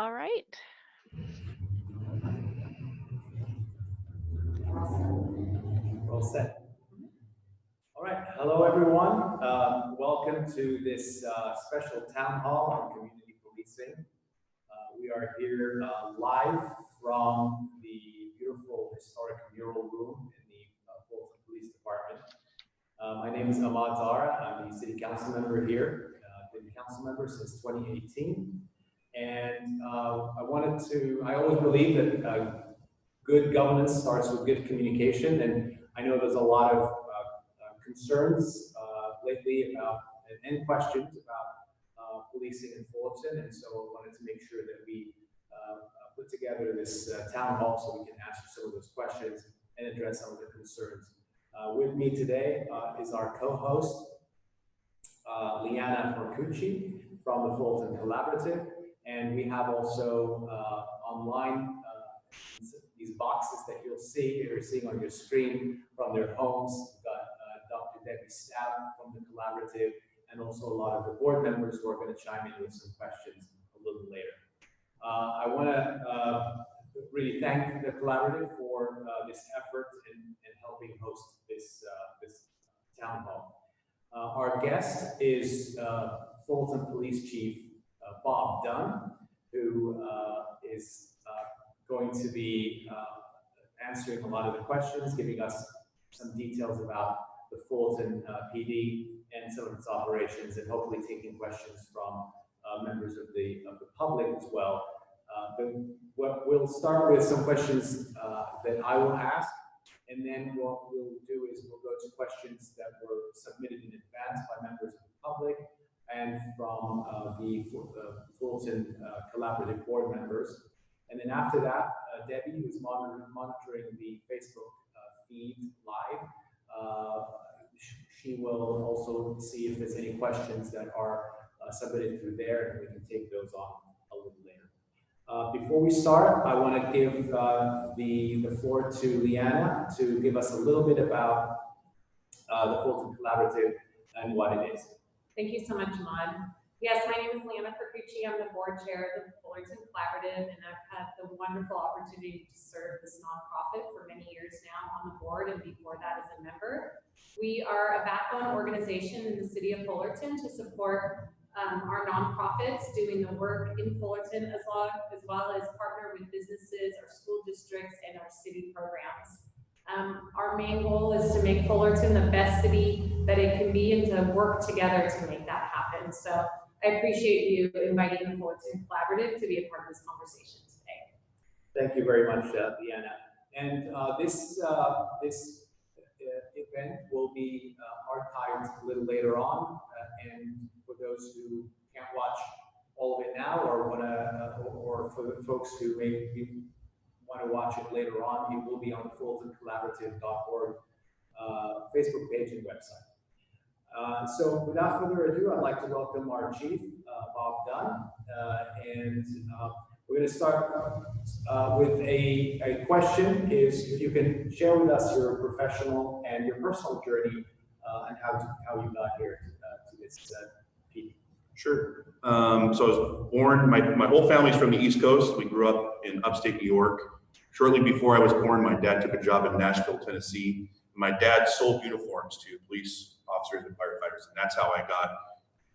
All right. Well said. All right. Hello, everyone. Welcome to this special town hall on community policing. We are here live from the beautiful historic mural room in the Fullerton Police Department. My name is Ahmad Zara. I'm the city council member here. I've been council member since 2018. And I always believe that good governance starts with good communication, and I know there's a lot of concerns lately about and questions about policing in Fullerton, and so I wanted to make sure that we put together this town hall so we can answer some of those questions and address some of the concerns. With me today is our co-host, Liana Forcucci from the Fullerton Collaborative, and we have also online these boxes that you're seeing on your screen from their homes. We've got Dr. Debbie Stout from the Collaborative, and also a lot of the board members who are going to chime in with some questions a little later. I want to really thank the Collaborative for this effort and helping host this town hall. Our guest is Fullerton Police Chief Bob Dunn, who is going to be answering a lot of the questions, giving us some details about the Fullerton PD and some of its operations, and hopefully taking questions from members of the public as well. We'll start with some questions that I will ask, and then what we'll do is we'll go to questions that were submitted in advance by members of the public and from the Fullerton Collaborative board members. And then after that, Debbie, who's monitoring the Facebook feed live, she will also see if there's any questions that are submitted through there, and we can take those on a little later. Before we start, I want to give the floor to Liana to give us a little bit about the Fullerton Collaborative and what it is. Thank you so much, Ahmad. Yes, my name is Liana Forcucci. I'm the board chair of the Fullerton Collaborative, and I've had the wonderful opportunity to serve this nonprofit for many years now on the board, and before that as a member. We are a backbone organization in the city of Fullerton to support our nonprofits doing the work in Fullerton, as well as partner with businesses, our school districts, and our city programs. Our main goal is to make Fullerton the best city that it can be and to work together to make that happen. So I appreciate you inviting the Fullerton Collaborative to be a part of this conversation today. Thank you very much, Liana. And this event will be archived a little later on, and for those who can't watch all of it now, or or for the folks who maybe want to watch it later on, it will be on the fullertoncollaborative.org Facebook page and website. So without further ado, I'd like to welcome our chief, Bob Dunn, and we're going to start with a question. Is if you can share with us your professional and your personal journey and how you got here to this PD. Sure. So I was born, my whole family's from the East Coast. We grew up in upstate New York. Shortly before I was born, my dad took a job in Nashville, Tennessee. My dad sold uniforms to police officers and firefighters, and that's how I got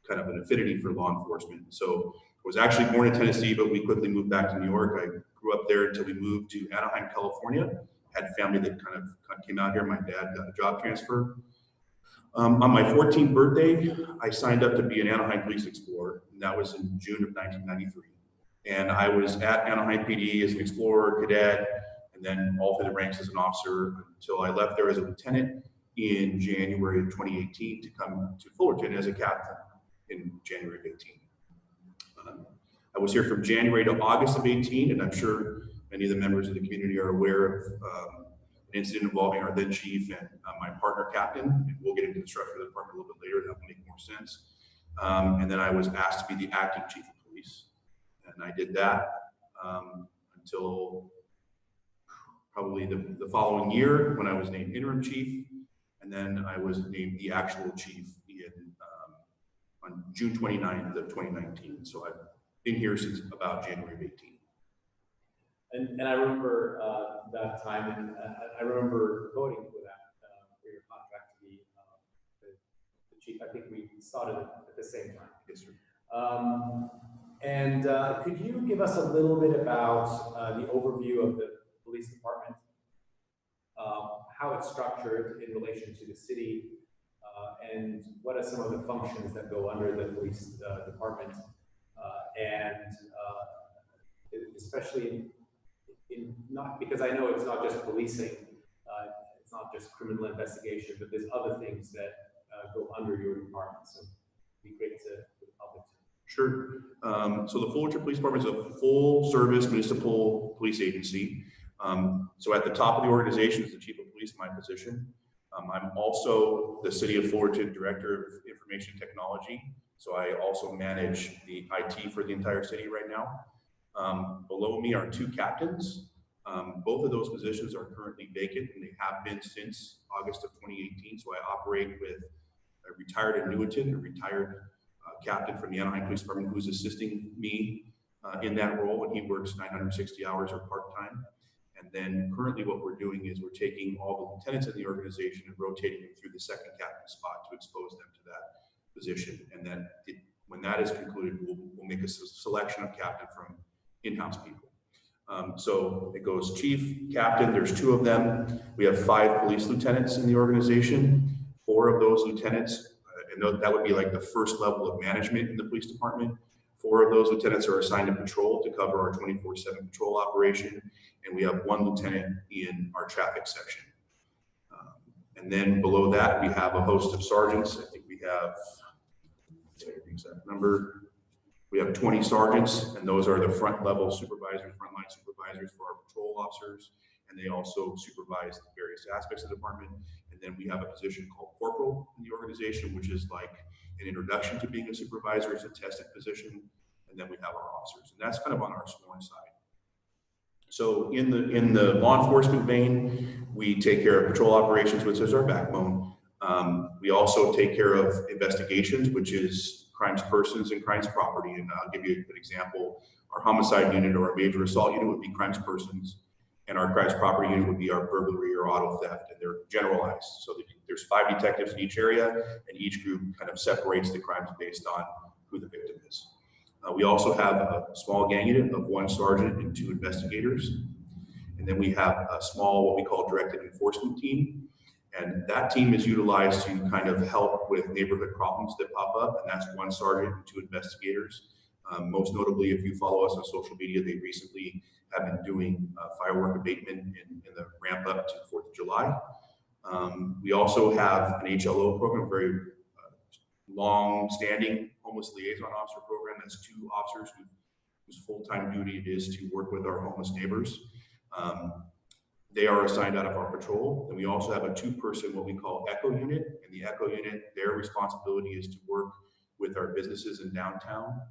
kind of an affinity for law enforcement. So I was actually born in Tennessee, but we quickly moved back to New York. I grew up there until we moved to Anaheim, California. Had family that kind of came out here. My dad got a job transfer. On my 14th birthday, I signed up to be an Anaheim Police Explorer, and that was in June of 1993. And I was at Anaheim PD as an explorer, cadet, and then all through the ranks as an officer until I left there as a lieutenant in January of 2018 to come to Fullerton as a captain in January of 18. I was here from January to August of 18, and I'm sure many of the members of the community are aware of an incident involving our then chief and my partner captain, and we'll get into the structure of the department a little bit later, that will make more sense. And then I was asked to be the acting chief of police, and I did that until probably the following year when I was named interim chief, and then I was named the actual chief on June 29th of 2019. So I've been here since about January of 18. And I remember that time, and I remember voting for that, for your contract to be the chief. I think we started at the same time. Yes, sir. And could you give us a little bit about the overview of the police department, how it's structured in relation to the city, and what are some of the functions that go under the police department, and especially in not, because I know it's not just policing, it's not just criminal investigation, but there's other things that go under your department. So it'd be great for the public to. Sure. So the Fullerton Police Department is a full-service municipal police agency. So at the top of the organization is the chief of police, my position. I'm also the City of Fullerton Director of Information Technology. So I also manage the IT for the entire city right now. Below me are 2 captains. Both of those positions are currently vacant, and they have been since August of 2018. So I operate with a retired annuitant, a retired captain from the Anaheim Police Department who's assisting me in that role, and he works 960 hours or part-time. And then currently what we're doing is we're taking all the lieutenants in the organization and rotating them through the second captain spot to expose them to that position. And then when that is concluded, we'll make a selection of captain from in-house people. So it goes chief, captain, there's 2 of them. We have 5 police lieutenants in the organization. 4 of those lieutenants, and that would be like the first level of management in the police department. 4 of those lieutenants are assigned to patrol to cover our 24/7 patrol operation. And we have 1 lieutenant in our traffic section. And then below that, we have a host of sergeants. I think we have, the exact number. We have 20 sergeants, and those are the front level supervisors, frontline supervisors for our patrol officers. And they also supervise the various aspects of the department. And then we have a position called corporal in the organization, which is like an introduction to being a supervisor. It's a tested position. And then we have our officers, and that's kind of on our sworn side. So in the law enforcement vein, we take care of patrol operations, which is our backbone. We also take care of investigations, which is crimes persons and crimes property. And I'll give you an example. Our homicide unit or our major assault unit would be crimes persons, and our crimes property unit would be our burglary or auto theft, and they're generalized. So there's 5 detectives in each area, and each group kind of separates the crimes based on who the victim is. We also have a small gang unit of 1 sergeant and 2 investigators. And then we have a small, what we call directed enforcement team. And that team is utilized to kind of help with neighborhood problems that pop up. And that's 1 sergeant and 2 investigators. Most notably, if you follow us on social media, they recently have been doing firework abatement in the ramp up to 4th of July. We also have an HLO program, very long-standing homeless liaison officer program. That's 2 officers whose full-time duty it is to work with our homeless neighbors. They are assigned out of our patrol. And we also have a 2-person, what we call ECHO unit. And the ECHO unit, their responsibility is to work with our businesses in downtown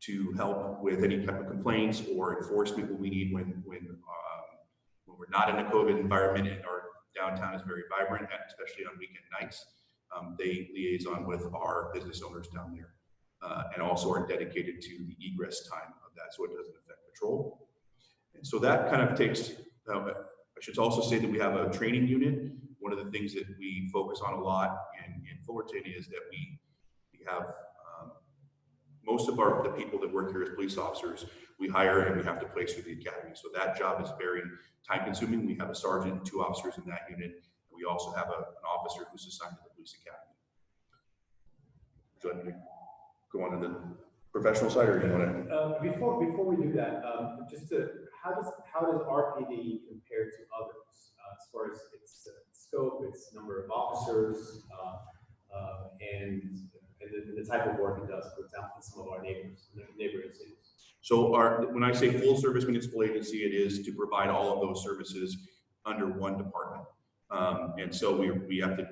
to help with any type of complaints or enforcement that we need when we're not in a COVID environment and our downtown is very vibrant, especially on weekend nights. They liaison with our business owners down there and also are dedicated to the egress time of that, so it doesn't affect patrol. And so that kind of takes, I should also say that we have a training unit. One of the things that we focus on a lot in Fullerton is that we have most of the people that work here as police officers, we hire and we have to place through the academy. So that job is very time consuming. We have a sergeant and 2 officers in that unit. We also have an officer who's assigned to the police academy. Would you like me to go on to the professional side, or do you want to? Before we do that, how does RPD compare to others as far as its scope, its number of officers, and the type of work it does, for example, in some of our neighboring cities? So when I say full service municipal agency, it is to provide all of those services under 1 department. And so we have to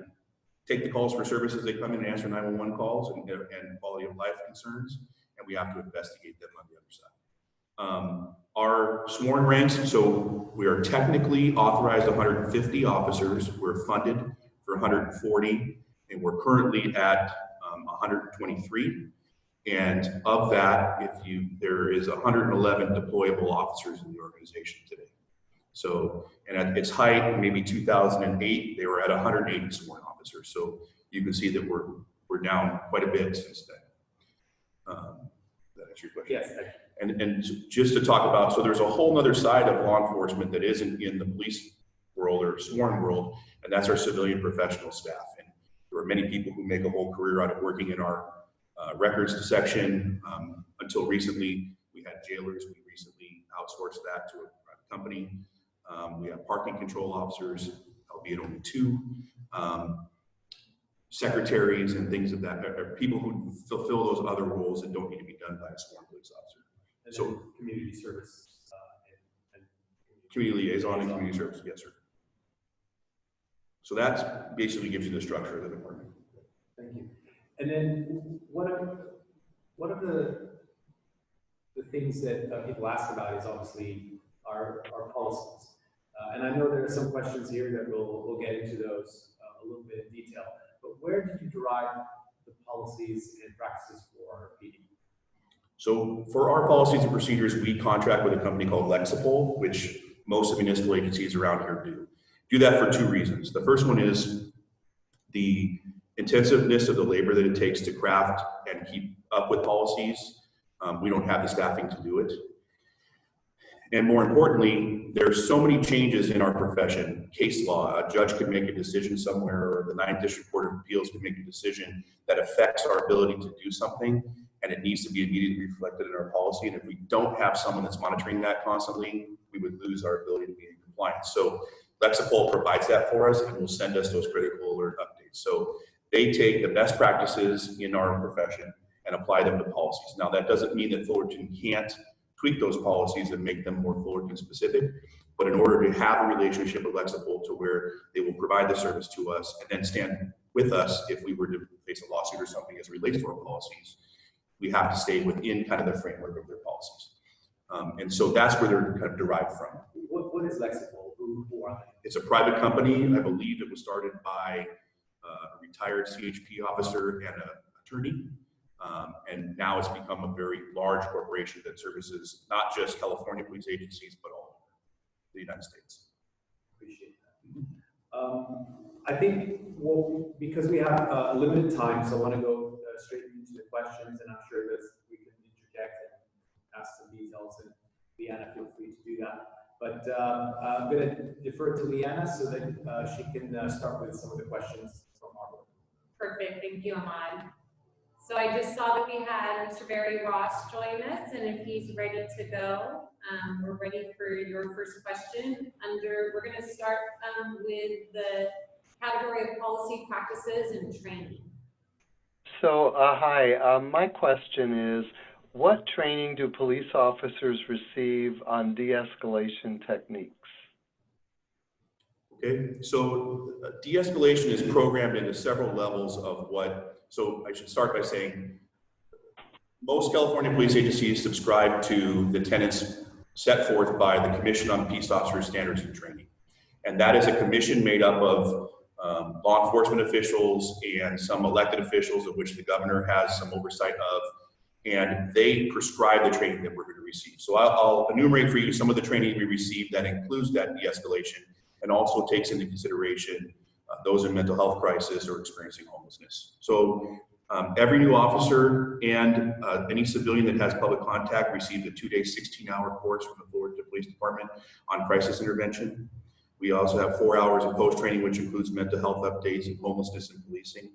take the calls for services. They come in and answer 911 calls and quality of life concerns, and we have to investigate them on the other side. Our sworn ranks, so we are technically authorized 150 officers. We're funded for 140, and we're currently at 123. And of that, there is 111 deployable officers in the organization today. So, and at its height, maybe 2008, they were at 180 sworn officers. So you can see that we're down quite a bit since then. That answer your question? Yes. And just to talk about, so there's a whole other side of law enforcement that isn't in the police world or sworn world, and that's our civilian professional staff. And there are many people who make a whole career out of working in our records section. Until recently, we had jailers. We recently outsourced that to a private company. We have parking control officers, albeit only 2. Secretaries and things of that, are people who fulfill those other roles that don't need to be done by a sworn police officer. And So community service and community liaison and community service, yes, sir. So that basically gives you the structure of the department. Thank you. And then one of the things that people ask about is obviously our policies. And I know there are some questions here that we'll get into those a little bit in detail. But where did you derive the policies and practices for our PD? So for our policies and procedures, we contract with a company called Lexipol, which most of the municipal agencies around here do. Do that for 2 reasons. The first one is the intensiveness of the labor that it takes to craft and keep up with policies. We don't have the staffing to do it. And more importantly, there's so many changes in our profession. Case law, a judge could make a decision somewhere, or the 9th District Court of Appeals could make a decision that affects our ability to do something, and it needs to be immediately reflected in our policy. And if we don't have someone that's monitoring that constantly, we would lose our ability to be in compliance. So Lexipol provides that for us and will send us those critical alert updates. So they take the best practices in our profession and apply them to policies. Now, that doesn't mean that Fullerton can't tweak those policies and make them more Fullerton specific, but in order to have a relationship with Lexipol to where they will provide the service to us and then stand with us if we were to face a lawsuit or something as it relates to our policies, we have to stay within kind of the framework of their policies. And so that's where they're kind of derived from. What is Lexipol? Who are they? It's a private company. I believe it was started by a retired CHP officer and an attorney. And now it's become a very large corporation that services not just California police agencies, but all over the United States. Appreciate that. I think, well, because we have a limited time, so I want to go straight into the questions, and I'm sure that we can interject and ask some details, and Leanna, feel free to do that. But I'm going to defer to Leanna so that she can start with some of the questions from our board. Perfect, thank you, Ahmad. So I just saw that we had Mr. Barry Ross join us, and if he's ready to go, we're ready for your first question. We're going to start with the category of policy, practices, and training. So, hi, my question is, what training do police officers receive on de-escalation techniques? Okay, so de-escalation is programmed into several levels of what, so I should start by saying most California police agencies subscribe to the tenets set forth by the Commission on Peace Officers Standards and Training. And that is a commission made up of law enforcement officials and some elected officials, of which the governor has some oversight of, and they prescribe the training that we're going to receive. So I'll enumerate for you some of the training we received that includes that de-escalation and also takes into consideration those in mental health crisis or experiencing homelessness. So every new officer and any civilian that has public contact receives a 2-day, 16-hour course from the Fullerton Police Department on crisis intervention. We also have 4 hours of post-training, which includes mental health updates and homelessness and policing.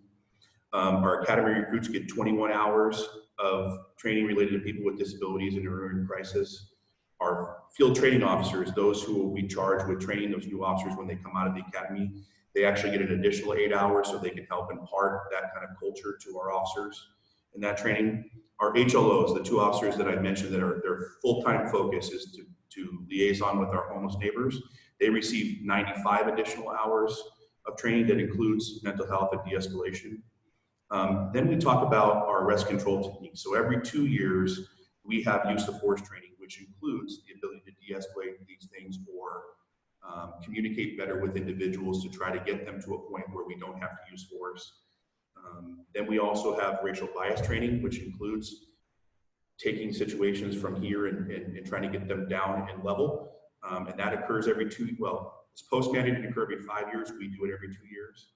Our academy recruits get 21 hours of training related to people with disabilities and who are in crisis. Our field training officers, those who will be charged with training those new officers when they come out of the academy, they actually get an additional 8 hours so they can help impart that kind of culture to our officers in that training. Our HLOs, the 2 officers that I mentioned that are their full-time focus is to liaison with our homeless neighbors. They receive 95 additional hours of training that includes mental health and de-escalation. Then we talk about our arrest control techniques. So every 2 years, we have use of force training, which includes the ability to de-escalate these things or communicate better with individuals to try to get them to a point where we don't have to use force. Then we also have racial bias training, which includes taking situations from here and trying to get them down in level. And that occurs every it's post-mandated to occur every 5 years. We do it every 2 years.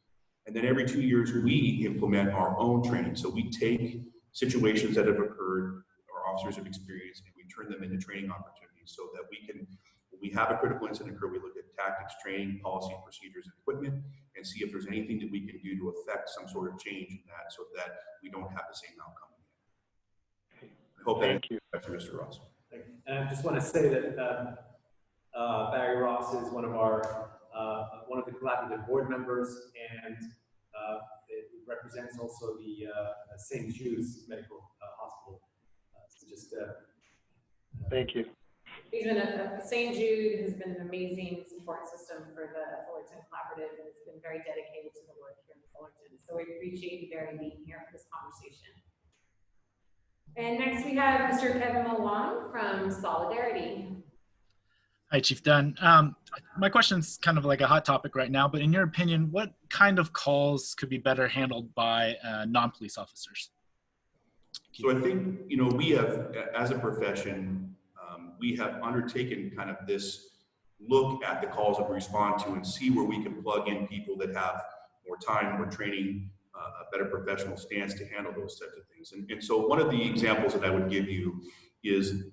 And then every 2 years, we implement our own training. So we take situations that have occurred, our officers have experienced, and we turn them into training opportunities so that we can, when we have a critical incident occur, we look at tactics, training, policy, procedures, and equipment, and see if there's anything that we can do to affect some sort of change in that so that we don't have the same outcome again. I hope that answers Mr. Ross. Thank you. And I just want to say that Barry Ross is one of the collaborative board members, and it represents also the St. Jude's Medical Hospital. Thank you. He's been St. Jude has been an amazing support system for the Fullerton Collaborative, and has been very dedicated to the work here in Fullerton. So we appreciate you, Barry, being here for this conversation. And next we have Mr. Kevin Malone from Solidarity. Hi, Chief Dunn. My question is kind of like a hot topic right now, but in your opinion, what kind of calls could be better handled by non-police officers? So I think, we have, as a profession, we have undertaken kind of this look at the calls that we respond to and see where we can plug in people that have more time, more training, a better professional stance to handle those types of things. And so one of the examples that I would give you is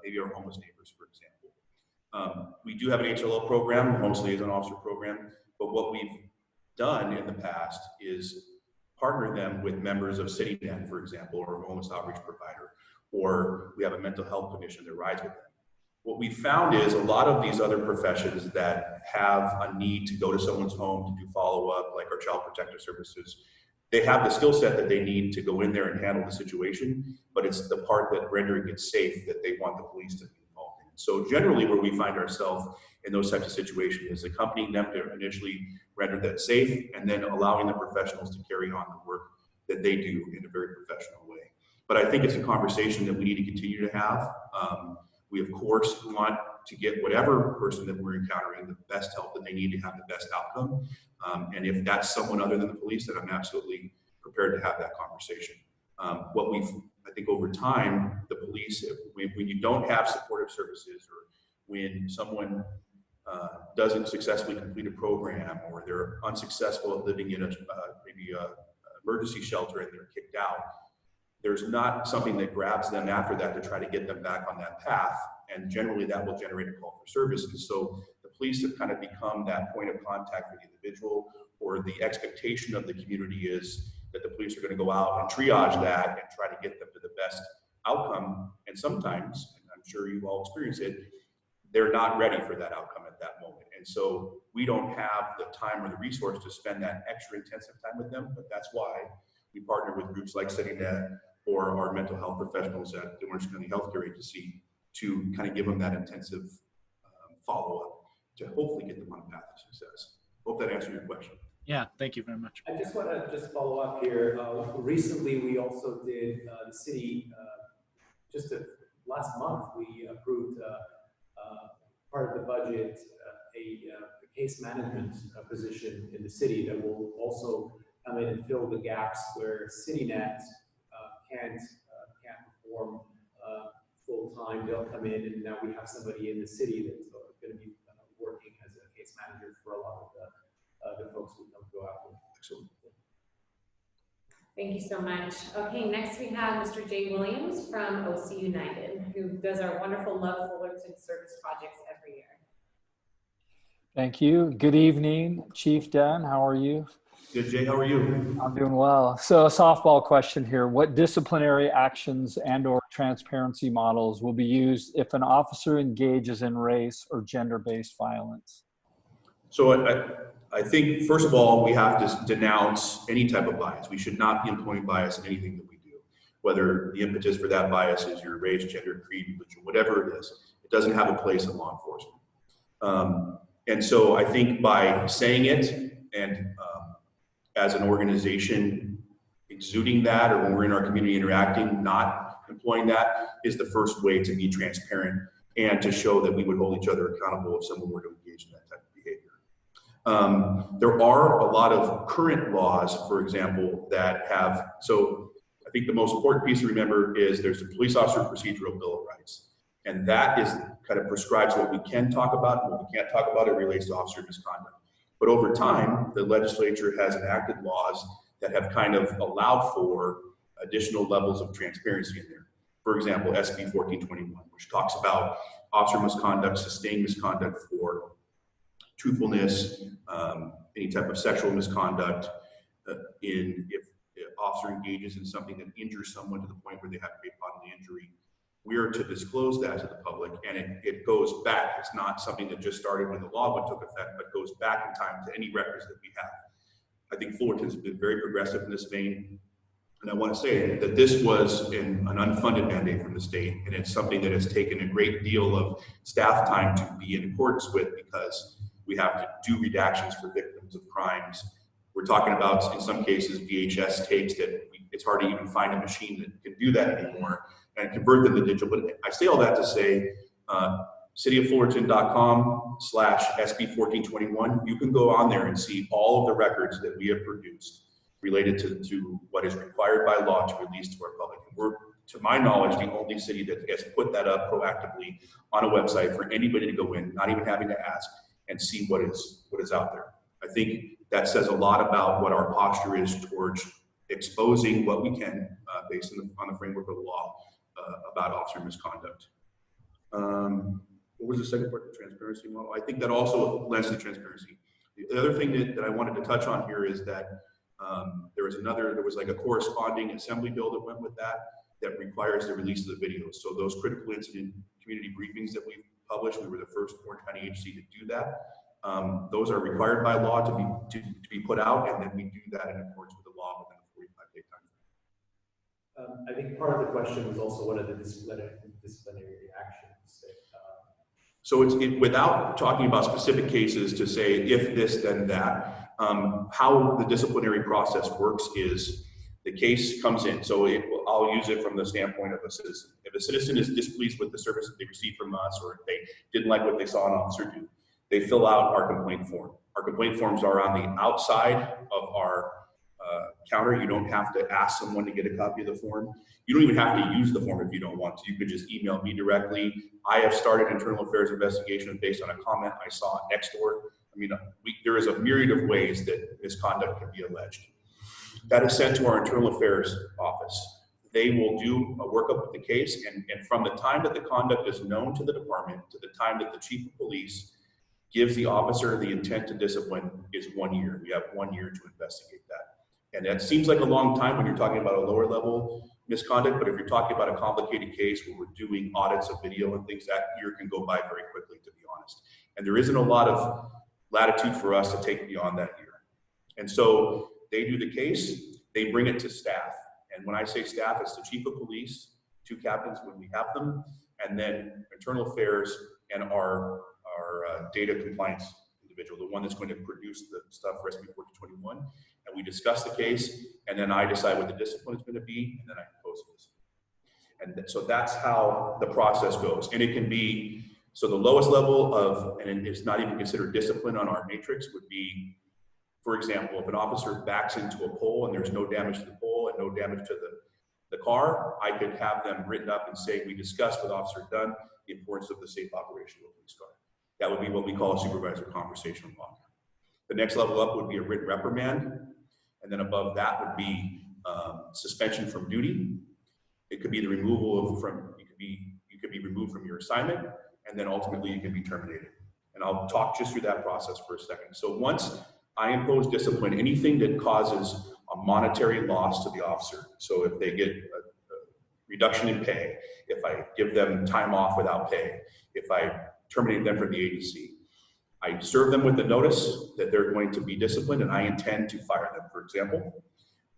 maybe our homeless neighbors, for example. We do have an HLL program, a homeless liaison officer program, but what we've done in the past is partner them with members of CityNet, for example, or a homeless outreach provider, or we have a mental health clinician that rides with them. What we found is a lot of these other professions that have a need to go to someone's home to do follow-up, like our child protective services, they have the skill set that they need to go in there and handle the situation, but it's the part that rendering it safe that they want the police to be involved in. So generally where we find ourselves in those types of situations is accompanying them to initially render that safe and then allowing the professionals to carry on the work that they do in a very professional way. But I think it's a conversation that we need to continue to have. We, of course, want to get whatever person that we're encountering the best help that they need to have the best outcome. And if that's someone other than the police, then I'm absolutely prepared to have that conversation. I think over time, the police, when you don't have supportive services, or when someone doesn't successfully complete a program, or they're unsuccessful at living in maybe a emergency shelter and they're kicked out, there's not something that grabs them after that to try to get them back on that path. And generally that will generate a call for services. So the police have kind of become that point of contact for the individual, or the expectation of the community is that the police are going to go out and triage that and try to get them to the best outcome. And sometimes, and I'm sure you've all experienced it, they're not ready for that outcome at that moment. And so we don't have the time or the resource to spend that extra intensive time with them, but that's why we partner with groups like CityNet or our mental health professionals at the Orange County Healthcare Agency to kind of give them that intensive follow-up to hopefully get them on a path to success. Hope that answered your question. Yeah, thank you very much. I just want to follow up here. Recently, we also did the city, last month, we approved part of the budget, a case management position in the city that will also come in and fill the gaps where CityNet can't perform full-time. They'll come in, and now we have somebody in the city that's going to be working as a case manager for a lot of the folks who don't go out. Excellent. Thank you so much. Okay, next we have Mr. Jay Williams from OC United, who does our wonderful Love Fullerton service projects every year. Thank you. Good evening, Chief Dunn. How are you? Good, Jay. How are you? I'm doing well. So a softball question here. What disciplinary actions and/or transparency models will be used if an officer engages in race or gender-based violence? So I think, first of all, we have to denounce any type of bias. We should not be employing bias in anything that we do, whether the impetus for that bias is your race, gender, creed, religion, whatever it is. It doesn't have a place in law enforcement. And so I think by saying it and as an organization exuding that, or when we're in our community interacting, not employing that, is the first way to be transparent and to show that we would hold each other accountable if someone were to engage in that type of behavior. There are a lot of current laws, for example, that have, so I think the most important piece to remember is there's the Police Officer Procedural Bill of Rights. And that is kind of prescribes what we can talk about and what we can't talk about. It relates to officer misconduct. But over time, the legislature has enacted laws that have kind of allowed for additional levels of transparency in there. For example, SB 1421, which talks about officer misconduct, sustained misconduct for truthfulness, any type of sexual misconduct, if the officer engages in something that injures someone to the point where they have great bodily injury. We are to disclose that to the public, and it goes back. It's not something that just started when the law took effect, but goes back in time to any records that we have. I think Fullerton's been very progressive in this vein. And I want to say that this was an unfunded mandate from the state, and it's something that has taken a great deal of staff time to be in accordance with, because we have to do redactions for victims of crimes. We're talking about, in some cases, VHS tapes that it's hard to even find a machine that can do that anymore and convert them to digital. But I say all that to say, cityofFullerton.com/SB1421, you can go on there and see all of the records that we have produced related to what is required by law to release to our public. And we're, to my knowledge, the only city that has put that up proactively on a website for anybody to go in, not even having to ask, and see what is out there. I think that says a lot about what our posture is towards exposing what we can based on the framework of the law about officer misconduct. What was the second part, the transparency model? I think that also lends to transparency. The other thing that I wanted to touch on here is that there was like a corresponding assembly bill that went with that requires the release of the videos. So those critical incident community briefings that we published, we were the first Orange County agency to do that. Those are required by law to be put out, and then we do that in accordance with the law within a 45-day time frame. I think part of the question was also what are the disciplinary actions? So it's without talking about specific cases to say if this then that, how the disciplinary process works is the case comes in. So I'll use it from the standpoint of a citizen. If a citizen is displeased with the service that they received from us, or if they didn't like what they saw an officer do, they fill out our complaint form. Our complaint forms are on the outside of our counter. You don't have to ask someone to get a copy of the form. You don't even have to use the form if you don't want to. You could just email me directly. I have started internal affairs investigations based on a comment I saw next door. I mean, there is a myriad of ways that misconduct can be alleged. That is sent to our internal affairs office. They will do a workup of the case, and from the time that the conduct is known to the department to the time that the chief of police gives the officer the intent to discipline is 1 year. We have 1 year to investigate that. And that seems like a long time when you're talking about a lower level misconduct, but if you're talking about a complicated case where we're doing audits of video and things, that year can go by very quickly, to be honest. And there isn't a lot of latitude for us to take beyond that year. And so they do the case, they bring it to staff. And when I say staff, it's the chief of police, 2 captains when we have them, and then internal affairs and our data compliance individual, the one that's going to produce the stuff for SB 1421. And we discuss the case, and then I decide what the discipline is going to be, and then I impose this. And so that's how the process goes. And it can be, so the lowest level of, and it's not even considered discipline on our matrix, would be, for example, if an officer backs into a pole and there's no damage to the pole and no damage to the car, I could have them written up and say, we discussed with Officer Dunn the importance of the safe operation of a police car. That would be what we call a supervisor conversation log. The next level up would be a written reprimand. And then above that would be suspension from duty. It could be the removal of you could be removed from your assignment, and then ultimately you can be terminated. And I'll talk just through that process for a second. So once I impose discipline, anything that causes a monetary loss to the officer. So if they get a reduction in pay, if I give them time off without pay, if I terminate them from the agency, I serve them with the notice that they're going to be disciplined and I intend to fire them, for example.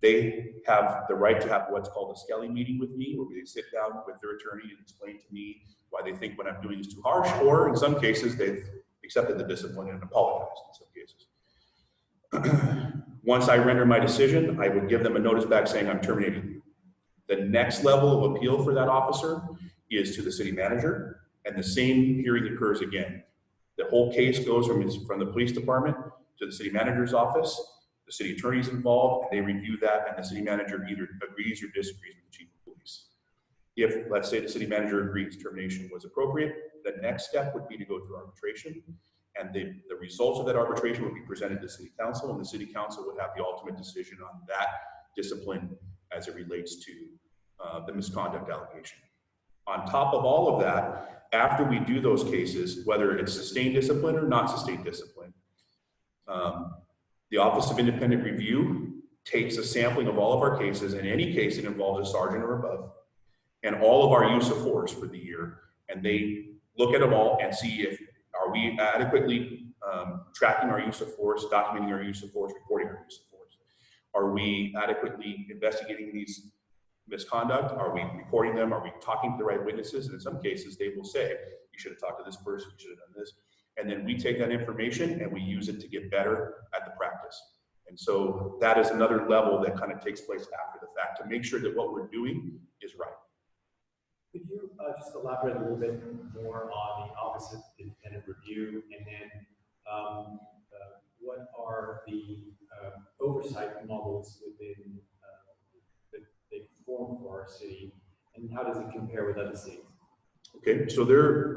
They have the right to have what's called a Skelly meeting with me, where they sit down with their attorney and explain to me why they think what I'm doing is too harsh, or in some cases, they've accepted the discipline and apologized in some cases. Once I render my decision, I would give them a notice back saying I'm terminating you. The next level of appeal for that officer is to the city manager, and the same hearing occurs again. The whole case goes from the police department to the city manager's office. The city attorney's involved, and they review that, and the city manager either agrees or disagrees with the chief of police. If, let's say, the city manager agrees termination was appropriate, the next step would be to go through arbitration, and the results of that arbitration would be presented to the city council, and the city council would have the ultimate decision on that discipline as it relates to the misconduct allegation. On top of all of that, after we do those cases, whether it's sustained discipline or not sustained discipline, the Office of Independent Review takes a sampling of all of our cases, in any case that involves a sergeant or above, and all of our use of force for the year, and they look at them all and see if are we adequately tracking our use of force, documenting our use of force, reporting our use of force. Are we adequately investigating these misconduct? Are we reporting them? Are we talking to the right witnesses? And in some cases, they will say, you should have talked to this person, you should have done this. And then we take that information and we use it to get better at the practice. And so that is another level that kind of takes place after the fact to make sure that what we're doing is right. Could you just elaborate a little bit more on the Office of Independent Review, and then what are the oversight models within that they form for our city, and how does it compare with other cities? Okay, so their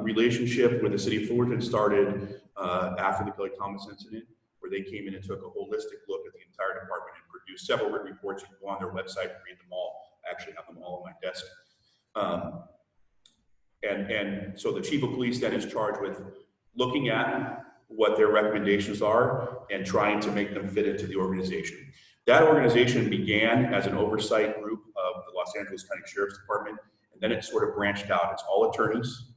relationship with the city of Fullerton started after the Kelly Thomas incident, where they came in and took a holistic look at the entire department and produced several written reports. You can go on their website and read them all. I actually have them all on my desk. And so the chief of police then is charged with looking at what their recommendations are and trying to make them fit into the organization. That organization began as an oversight group of the Los Angeles County Sheriff's Department, and then it sort of branched out. It's all attorneys.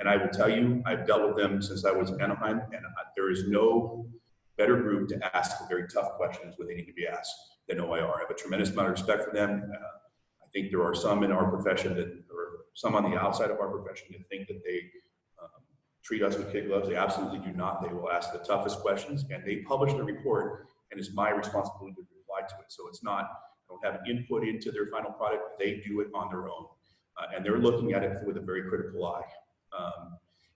And I will tell you, I've dealt with them since I was in Anaheim, and there is no better group to ask the very tough questions when they need to be asked than OIR. I have a tremendous amount of respect for them. I think there are some in our profession that, or some on the outside of our profession, that think that they treat us with kid gloves. They absolutely do not. They will ask the toughest questions, and they publish the report, and it's my responsibility to reply to it. So it's not, I don't have input into their final product. They do it on their own, and they're looking at it with a very critical eye.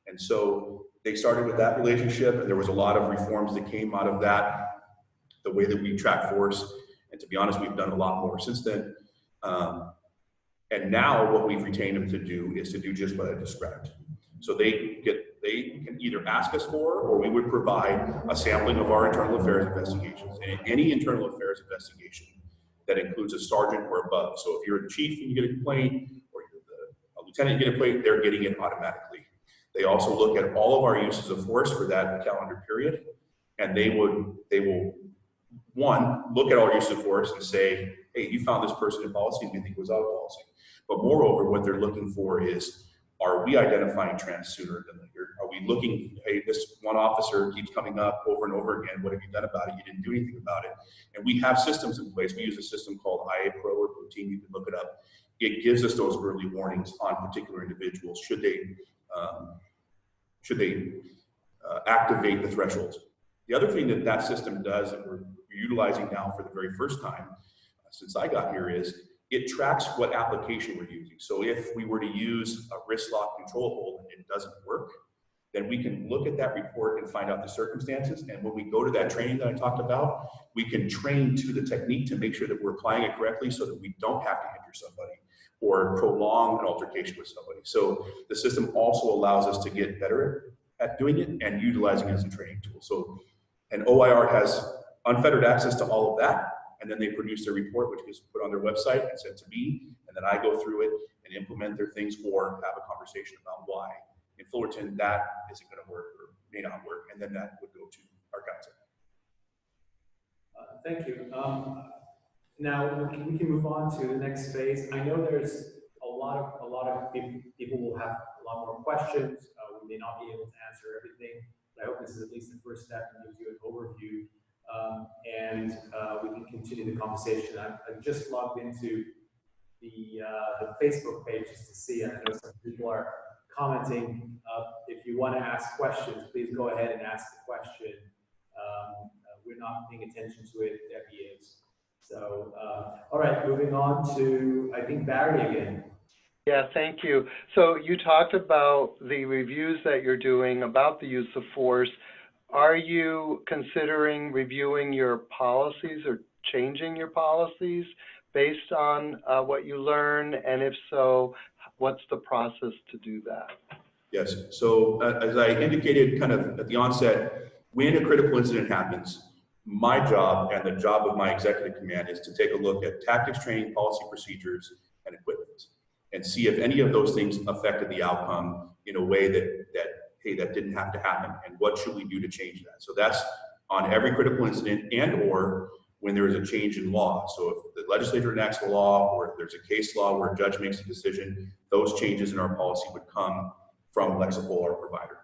And so they started with that relationship, and there was a lot of reforms that came out of that, the way that we track force. And to be honest, we've done a lot more since then. And now what we've retained them to do is to do just what I described. So they can either ask us for, or we would provide a sampling of our internal affairs investigations. And any internal affairs investigation that includes a sergeant or above. So if you're the chief and you get a complaint, or you're a lieutenant and you get a complaint, they're getting it automatically. They also look at all of our uses of force for that calendar period, and they will, one, look at all our uses of force and say, hey, you found this person in policy, we think it was out of policy. But moreover, what they're looking for is, are we identifying trends sooner than later? Are we looking, hey, this one officer keeps coming up over and over again, what have you done about it? You didn't do anything about it. And we have systems in place. We use a system called IA Pro or Routine, you can look it up. It gives us those early warnings on particular individuals should they activate the thresholds. The other thing that that system does, that we're utilizing now for the very first time since I got here, is it tracks what application we're using. So if we were to use a wrist lock control hold and it doesn't work, then we can look at that report and find out the circumstances. And when we go to that training that I talked about, we can train to the technique to make sure that we're applying it correctly so that we don't have to injure somebody or prolong an altercation with somebody. So the system also allows us to get better at doing it and utilizing it as a training tool. So an OIR has unfettered access to all of that, and then they produce their report, which is put on their website and sent to me, and then I go through it and implement their things or have a conversation about why. In Fullerton, that isn't going to work or may not work, and then that would go to our council. Thank you. Now we can move on to the next phase. I know there's a lot of people will have a lot more questions. We may not be able to answer everything, but I hope this is at least the first step and gives you an overview. And we can continue the conversation. I've just logged into the Facebook page just to see. I know some people are commenting. If you want to ask questions, please go ahead and ask the question. We're not paying attention to it. Debbie is. So, all right, moving on to, I think, Barry again. Yeah, thank you. So you talked about the reviews that you're doing about the use of force. are you considering reviewing your policies or changing your policies based on what you learn? And if so, what's the process to do that? Yes, so as I indicated kind of at the onset, when a critical incident happens, my job and the job of my executive command is to take a look at tactics, training, policy, procedures, and equipment, and see if any of those things affected the outcome in a way that hey, that didn't have to happen, and what should we do to change that? So that's on every critical incident and or when there is a change in law. So if the legislature enacts a law or if there's a case law where a judge makes a decision, those changes in our policy would come from Lexipol, our provider.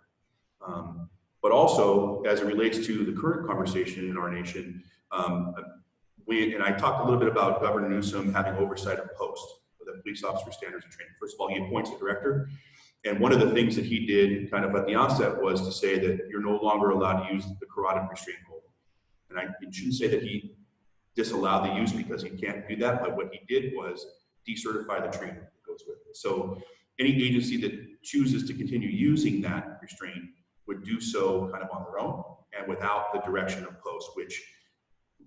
But also, as it relates to the current conversation in our nation, and I talked a little bit about Governor Newsom having oversight of POST, the Police Officer Standards and Training. First of all, he appoints a director. And one of the things that he did kind of at the onset was to say that you're no longer allowed to use the carotid restraint hold. And I shouldn't say that he disallowed the use because he can't do that, but what he did was decertify the training that goes with it. So any agency that chooses to continue using that restraint would do so kind of on their own and without the direction of POST, which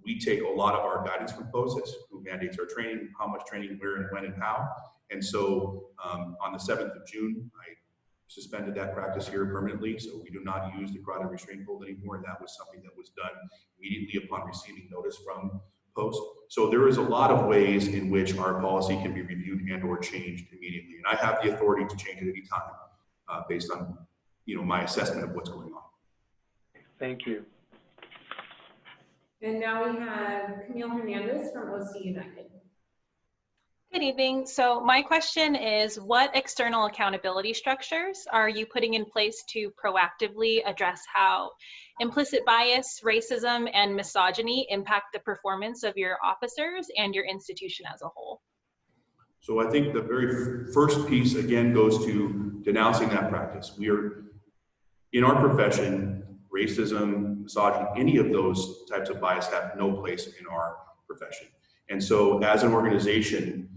we take a lot of our guidance from POST. It's who mandates our training, how much training, where and when and how. And so on the 7th of June, I suspended that practice here permanently. So we do not use the carotid restraint hold anymore. And that was something that was done immediately upon receiving notice from POST. So there is a lot of ways in which our policy can be reviewed and or changed immediately. And I have the authority to change it any time based on my assessment of what's going on. Thank you. And now we have Camille Hernandez from OC United. Good evening. So my question is, what external accountability structures are you putting in place to proactively address how implicit bias, racism, and misogyny impact the performance of your officers and your institution as a whole? So I think the very first piece, again, goes to denouncing that practice. We are, in our profession, racism, misogyny, any of those types of bias have no place in our profession. And so as an organization,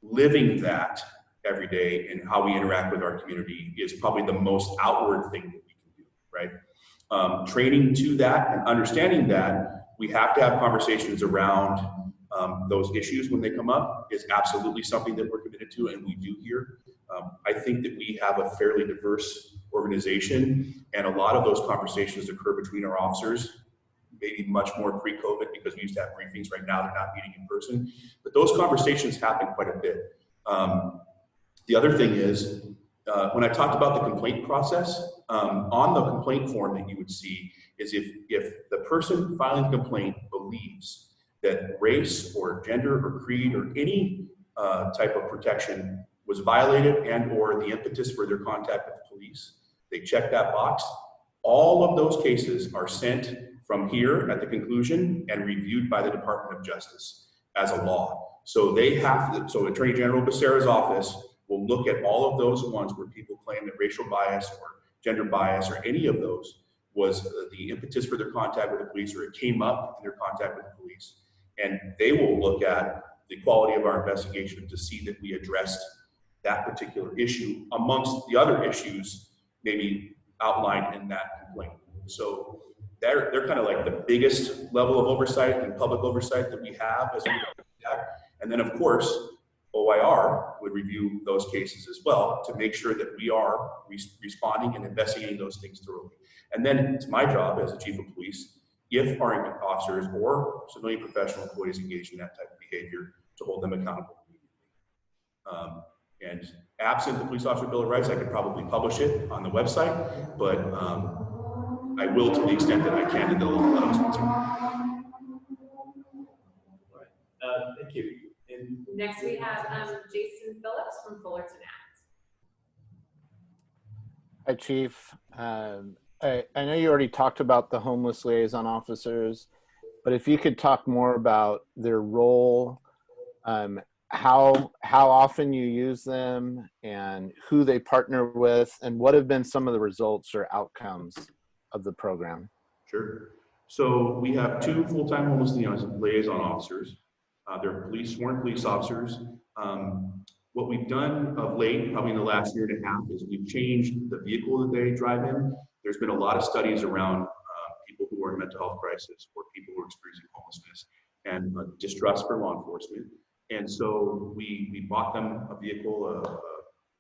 living that every day and how we interact with our community is probably the most outward thing that we can do, right? Training to that and understanding that we have to have conversations around those issues when they come up is absolutely something that we're committed to and we do here. I think that we have a fairly diverse organization and a lot of those conversations occur between our officers, maybe much more pre-COVID because we used to have briefings. Right now they're not meeting in person, but those conversations happen quite a bit. The other thing is, when I talked about the complaint process, on the complaint form that you would see is if the person filing the complaint believes that race or gender or creed or any type of protection was violated and or the impetus for their contact with the police, they check that box. All of those cases are sent from here at the conclusion and reviewed by the Department of Justice as a law. So they have to, so Attorney General Becerra's office will look at all of those ones where people claim that racial bias or gender bias or any of those was the impetus for their contact with the police or it came up in their contact with the police. And they will look at the quality of our investigation to see that we addressed that particular issue amongst the other issues maybe outlined in that complaint. So they're kind of like the biggest level of oversight and public oversight that we have as a act. And then of course, OIR would review those cases as well to make sure that we are responding and investigating those things thoroughly. And then it's my job as the chief of police, if our officers or civilian professional employees engage in that type of behavior, to hold them accountable immediately. And absent the Police Officer Bill of Rights, I could probably publish it on the website, but I will to the extent that I can in the little Thank you. And Next we have Jason Phillips from Fullerton Act. Hi, Chief. I know you already talked about the homeless liaison officers, but if you could talk more about their role, how often you use them and who they partner with, and what have been some of the results or outcomes of the program? Sure. So we have 2 full-time homeless liaison officers. They're sworn police officers. What we've done of late, probably in the last year and a half, is we've changed the vehicle that they drive in. there's been a lot of studies around people who are in mental health crisis or people who are experiencing homelessness and distrust for law enforcement. And so we bought them a vehicle,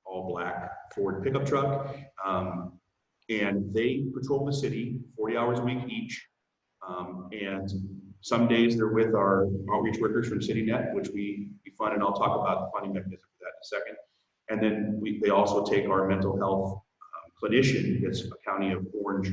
all black Ford pickup truck, and they patrol the city 40 hours a week each. And some days they're with our outreach workers from CityNet, which we fund, and I'll talk about the funding mechanism for that in a second. And then they also take our mental health clinician, it's a County of Orange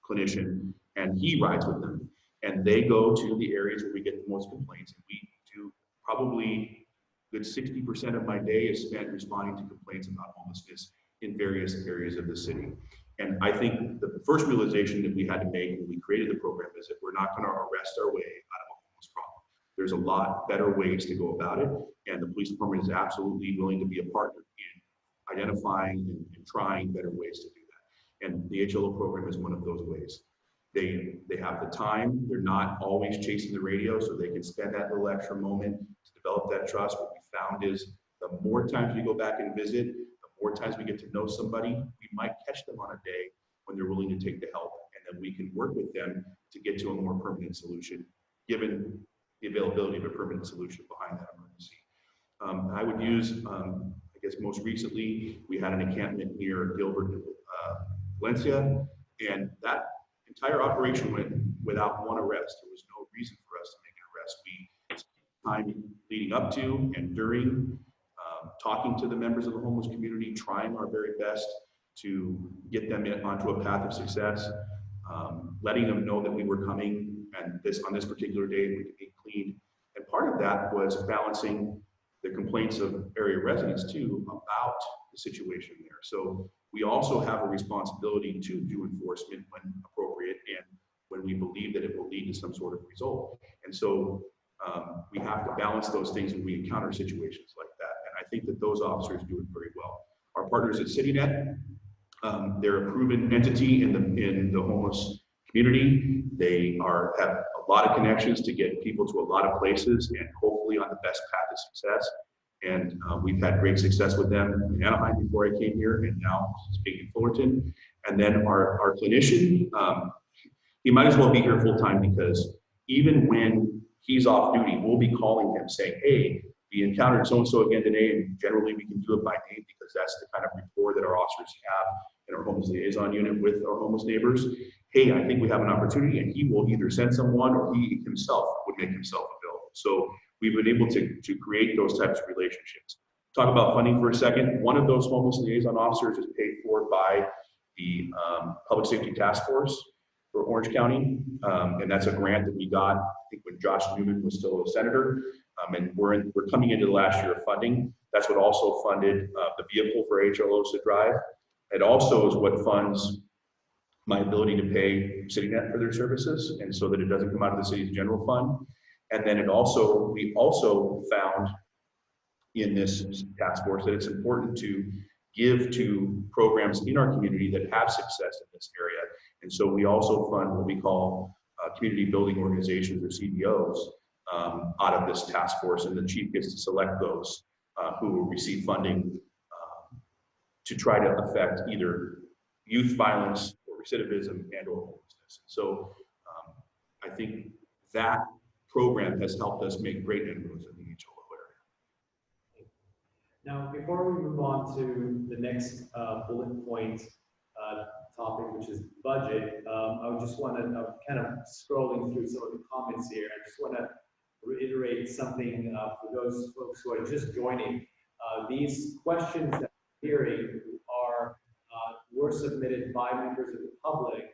clinician, and he rides with them. And they go to the areas where we get the most complaints, and we do probably a good 60% of my day is spent responding to complaints about homelessness in various areas of the city. And I think the first realization that we had to make when we created the program is that we're not going to arrest our way out of a homeless problem. There's a lot better ways to go about it, and the police department is absolutely willing to be a partner in identifying and trying better ways to do that. And the HLO program is one of those ways. They have the time, they're not always chasing the radio, so they can spend that little extra moment to develop that trust. What we found is the more times we go back and visit, the more times we get to know somebody, we might catch them on a day when they're willing to take the help, and then we can work with them to get to a more permanent solution, given the availability of a permanent solution behind that emergency. I would use, I guess most recently, we had an encampment near Gilbert, Valencia, and that entire operation went without one arrest. There was no reason for us to make an arrest. We spent time leading up to and during, talking to the members of the homeless community, trying our very best to get them onto a path of success, letting them know that we were coming, and on this particular day we could be clean. And part of that was balancing the complaints of area residents too about the situation there. So we also have a responsibility to do enforcement when appropriate and when we believe that it will lead to some sort of result. And so we have to balance those things when we encounter situations like that. And I think that those officers do it very well. Our partners at CityNet, they're a proven entity in the homeless community. They have a lot of connections to get people to a lot of places and hopefully on the best path of success. And we've had great success with them in Anaheim before I came here, and now speaking in Fullerton. And then our clinician, he might as well be here full time, because even when he's off duty, we'll be calling him saying, hey, we encountered so-and-so again today, and generally we can do it by name because that's the kind of rapport that our officers have in our homeless liaison unit with our homeless neighbors. Hey, I think we have an opportunity, and he will either send someone or he himself would make himself available. So we've been able to create those types of relationships. Talk about funding for a second. One of those homeless liaison officers is paid for by the Public Safety Task Force for Orange County, and that's a grant that we got, I think, when Josh Newman was still a senator, and we're coming into the last year of funding. That's what also funded the vehicle for HLOs to drive. It also is what funds my ability to pay CityNet for their services, and so that it doesn't come out of the city's general fund. And then we also found in this task force that it's important to give to programs in our community that have success in this area. And so we also fund what we call community building organizations, or CBOs, out of this task force, and the chief gets to select those who will receive funding to try to affect either youth violence or recidivism and or homelessness. So I think that program has helped us make great inroads in the HLO area. Now, before we move on to the next bullet point topic, which is budget, I just want to, I'm kind of scrolling through some of the comments here. I just want to reiterate something for those folks who are just joining. These questions that we're hearing were submitted by members of the public,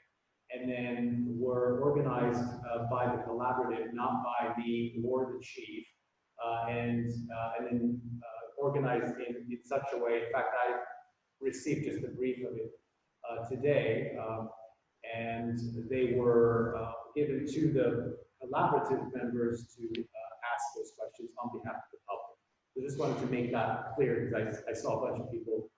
and then were organized by the collaborative, not by me or the chief, and then organized in such a way. In fact, I received just a brief of it today, and they were given to the collaborative members to ask those questions on behalf of the public. So just wanted to make that clear, because I saw a bunch of people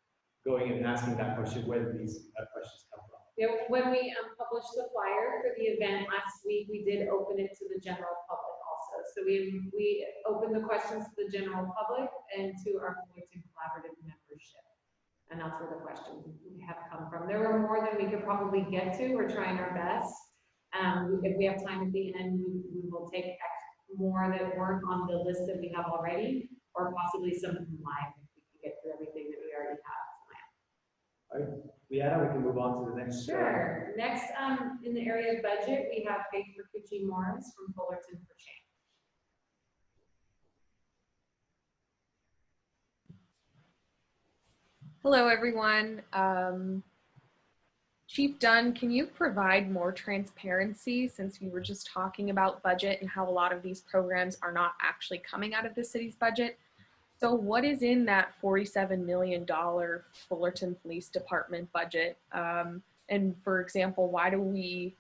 going and asking that question, where did these questions come from? Yeah, when we published the flyer for the event last week, we did open it to the general public also. So we opened the questions to the general public and to our Fullerton Collaborative membership And that's where the questions have come from. There were more than we could probably get to. We're trying our best. If we have time at the end, we will take more that weren't on the list that we have already, or possibly some live if we can get through everything that we already have. All right, Leanna, we can move on to the next. Sure. Next, in the area of budget, we have Faith Percucci Morris from Fullerton for Change. Hello, everyone. Chief Dunn, can you provide more transparency, since we were just talking about budget and how a lot of these programs are not actually coming out of the city's budget? So what is in that $47 million Fullerton Police Department budget? And for example, why do we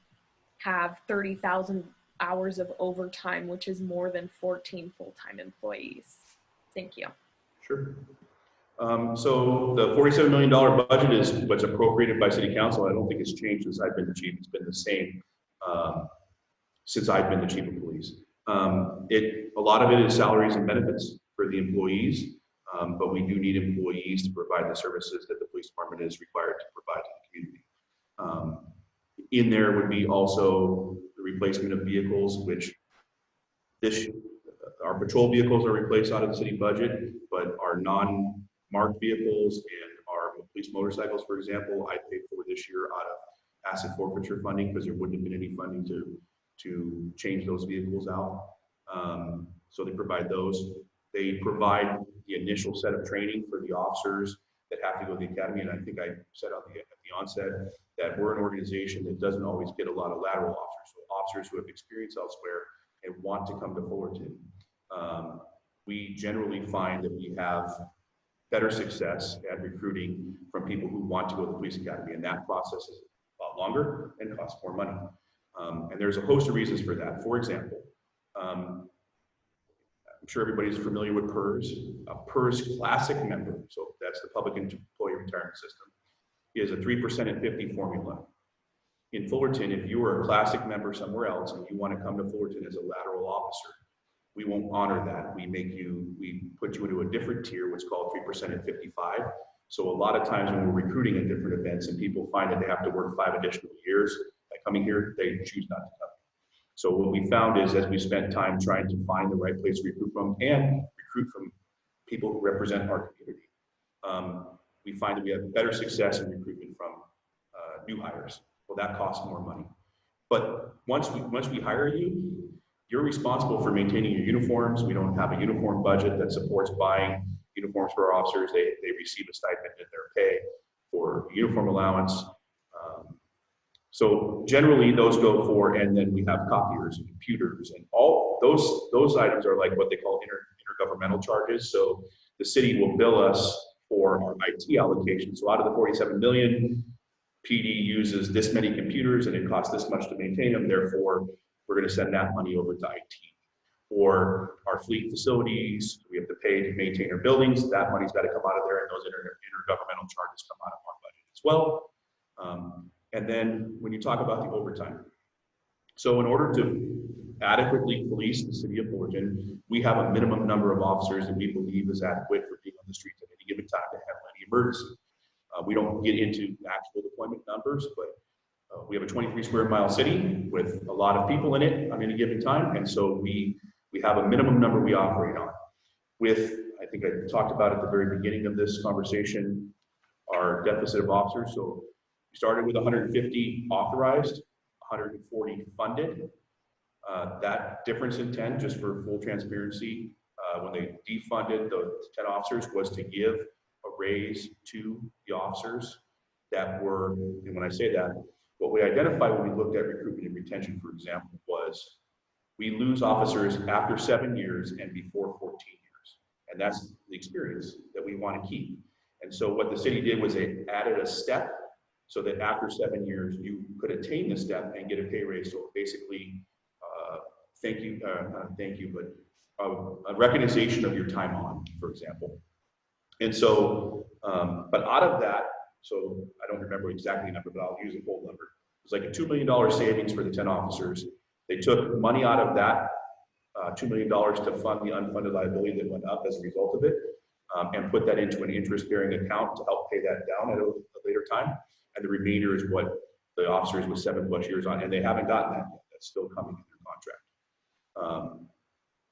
have 30,000 hours of overtime, which is more than 14 full-time employees? Thank you. Sure. So the $47 million budget is what's appropriated by City Council. I don't think it's changed since I've been the chief. It's been the same since I've been the chief of police. A lot of it is salaries and benefits for the employees, but we do need employees to provide the services that the police department is required to provide to the community. In there would be also the replacement of vehicles, which our patrol vehicles are replaced out of the city budget, but our non-marked vehicles and our police motorcycles, for example, I paid for this year out of asset forfeiture funding because there wouldn't have been any funding to change those vehicles out. So they provide those. They provide the initial set of training for the officers that have to go to the academy. And I think I said at the onset that we're an organization that doesn't always get a lot of lateral officers. So officers who have experience elsewhere and want to come to Fullerton. We generally find that we have better success at recruiting from people who want to go to the police academy, and that process is a lot longer and costs more money. And there's a host of reasons for that. For example, I'm sure everybody's familiar with PERS. A PERS Classic member, so that's the Public Employee Retirement System, is a 3% and 50 formula. In Fullerton, if you are a Classic member somewhere else and you want to come to Fullerton as a lateral officer, we won't honor that. We put you into a different tier, what's called 3% and 55. So a lot of times when we're recruiting at different events and people find that they have to work 5 additional years by coming here, they choose not to come. So what we found is, as we spent time trying to find the right place to recruit from and recruit from people who represent our community, we find that we have better success in recruitment from new hires. Well, that costs more money. But once we hire you, you're responsible for maintaining your uniforms. We don't have a uniform budget that supports buying uniforms for our officers. They receive a stipend in their pay for uniform allowance. So generally those go for, and then we have copiers and computers, and all those items are like what they call intergovernmental charges. So the city will bill us for our IT allocation. So out of the 47 million, PD uses this many computers and it costs this much to maintain them. Therefore, we're going to send that money over to IT. Or our fleet facilities, we have to pay to maintain our buildings. That money's got to come out of there, and those intergovernmental charges come out of our budget as well. And then when you talk about the overtime, so in order to adequately police the city of Fullerton, we have a minimum number of officers that we believe is adequate for being on the streets at any given time to handle any emergency. We don't get into actual deployment numbers, but we have a 23 square mile city with a lot of people in it on any given time. And so we have a minimum number we operate on. With, I think I talked about at the very beginning of this conversation, our deficit of officers. So we started with 150 authorized, 140 funded. That difference in 10, just for full transparency, when they defunded the 10 officers, was to give a raise to the officers that were, and when I say that, what we identified when we looked at recruitment and retention, for example, was we lose officers after 7 years and before 14 years. And that's the experience that we want to keep. And so what the city did was they added a step so that after 7 years, you could attain the step and get a pay raise. So basically, not thank you, but a recognition of your time on, for example. And so, but out of that, so I don't remember exactly the number, but I'll use a full number. It was like a $2 million savings for the 10 officers. They took money out of that $2 million to fund the unfunded liability that went up as a result of it. and put that into an interest-bearing account to help pay that down at a later time. And the remainder is what the officers with 7+ years on, and they haven't gotten that yet. That's still coming in their contract.